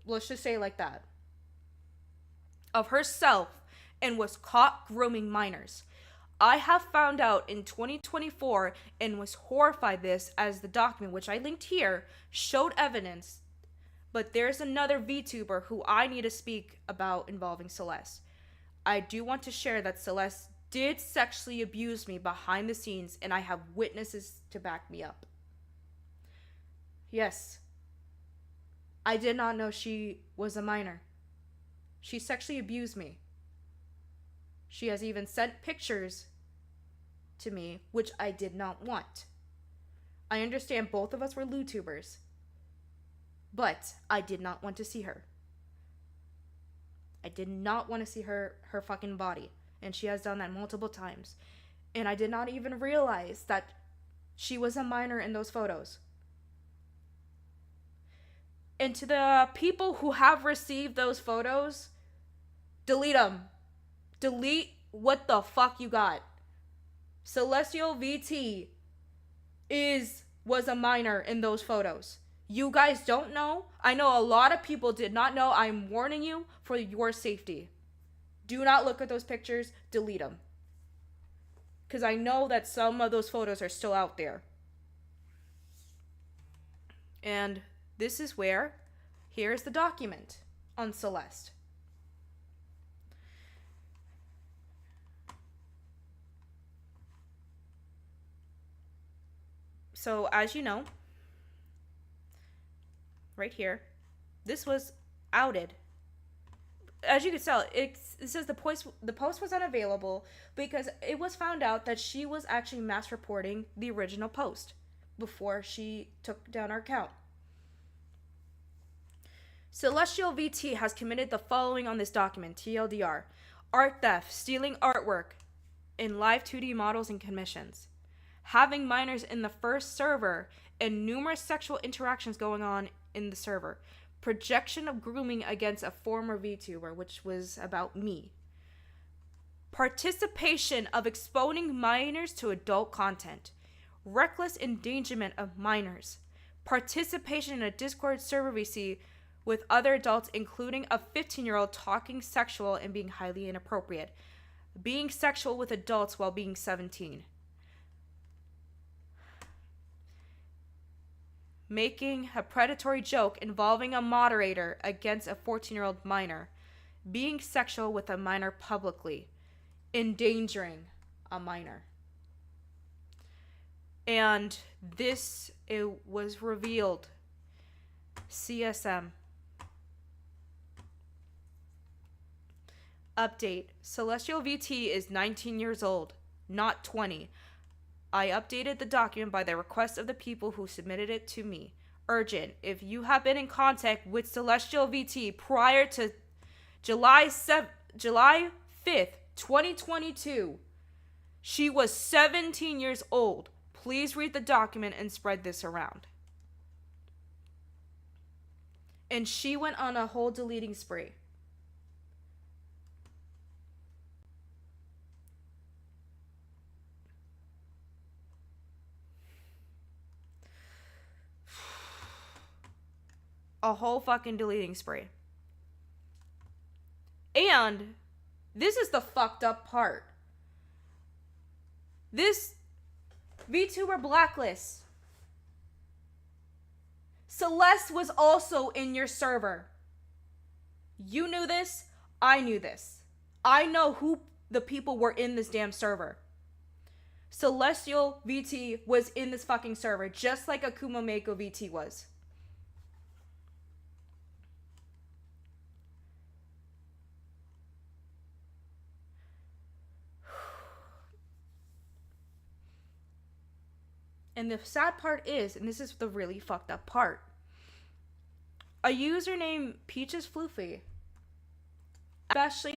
let's just say it like that, of herself and was caught grooming minors. I have found out in 2024 and was horrified this as the document, which I linked here, showed evidence. But there's another VTuber who I need to speak about involving Celeste. I do want to share that Celeste did sexually abuse me behind the scenes, and I have witnesses to back me up. Yes. I did not know she was a minor. She sexually abused me. She has even sent pictures to me, which I did not want. I understand both of us were YouTubers, but I did not want to see her. I did not want to see her fucking body. And she has done that multiple times. And I did not even realize that she was a minor in those photos. And to the people who have received those photos, delete them. Delete what the fuck you got. Celestial VT was a minor in those photos. You guys don't know. I know a lot of people did not know. I'm warning you for your safety. Do not look at those pictures. Delete them. Because I know that some of those photos are still out there. And this is where, here's the document on Celeste. So, as you know, right here, this was outed. As you can tell, it says the post was unavailable because it was found out that she was actually mass reporting the original post before she took down her account. Celestial VT has committed the following on this document, TLDR. Art theft, stealing artwork in live 2D models and commissions. Having minors in the first server and numerous sexual interactions going on in the server. Projection of grooming against a former VTuber, which was about me. Participation of exposing minors to adult content. Reckless endangerment of minors. Participation in a Discord server VC with other adults, including a 15-year-old talking sexual and being highly inappropriate. Being sexual with adults while being 17. Making a predatory joke involving a moderator against a 14-year-old minor, being sexual with a minor publicly, endangering a minor. And this, it was revealed. CSM. Update. Celestial VT is 19 years old, not 20. I updated the document by the request of the people who submitted it to me. Urgent. If you have been in contact with Celestial VT prior to July 5th, 2022, she was 17 years old. Please read the document and spread this around. And she went on a whole deleting spree. a whole fucking deleting spree. And this is the fucked up part. This VTuber blacklist. Celeste was also in your server. You knew this. I knew this. I know who the people were in this damn server. Celestial VT was in this fucking server, just like Akuma Mako VT was. And the sad part is, and this is the really fucked up part, a user named Peaches Floofy, especially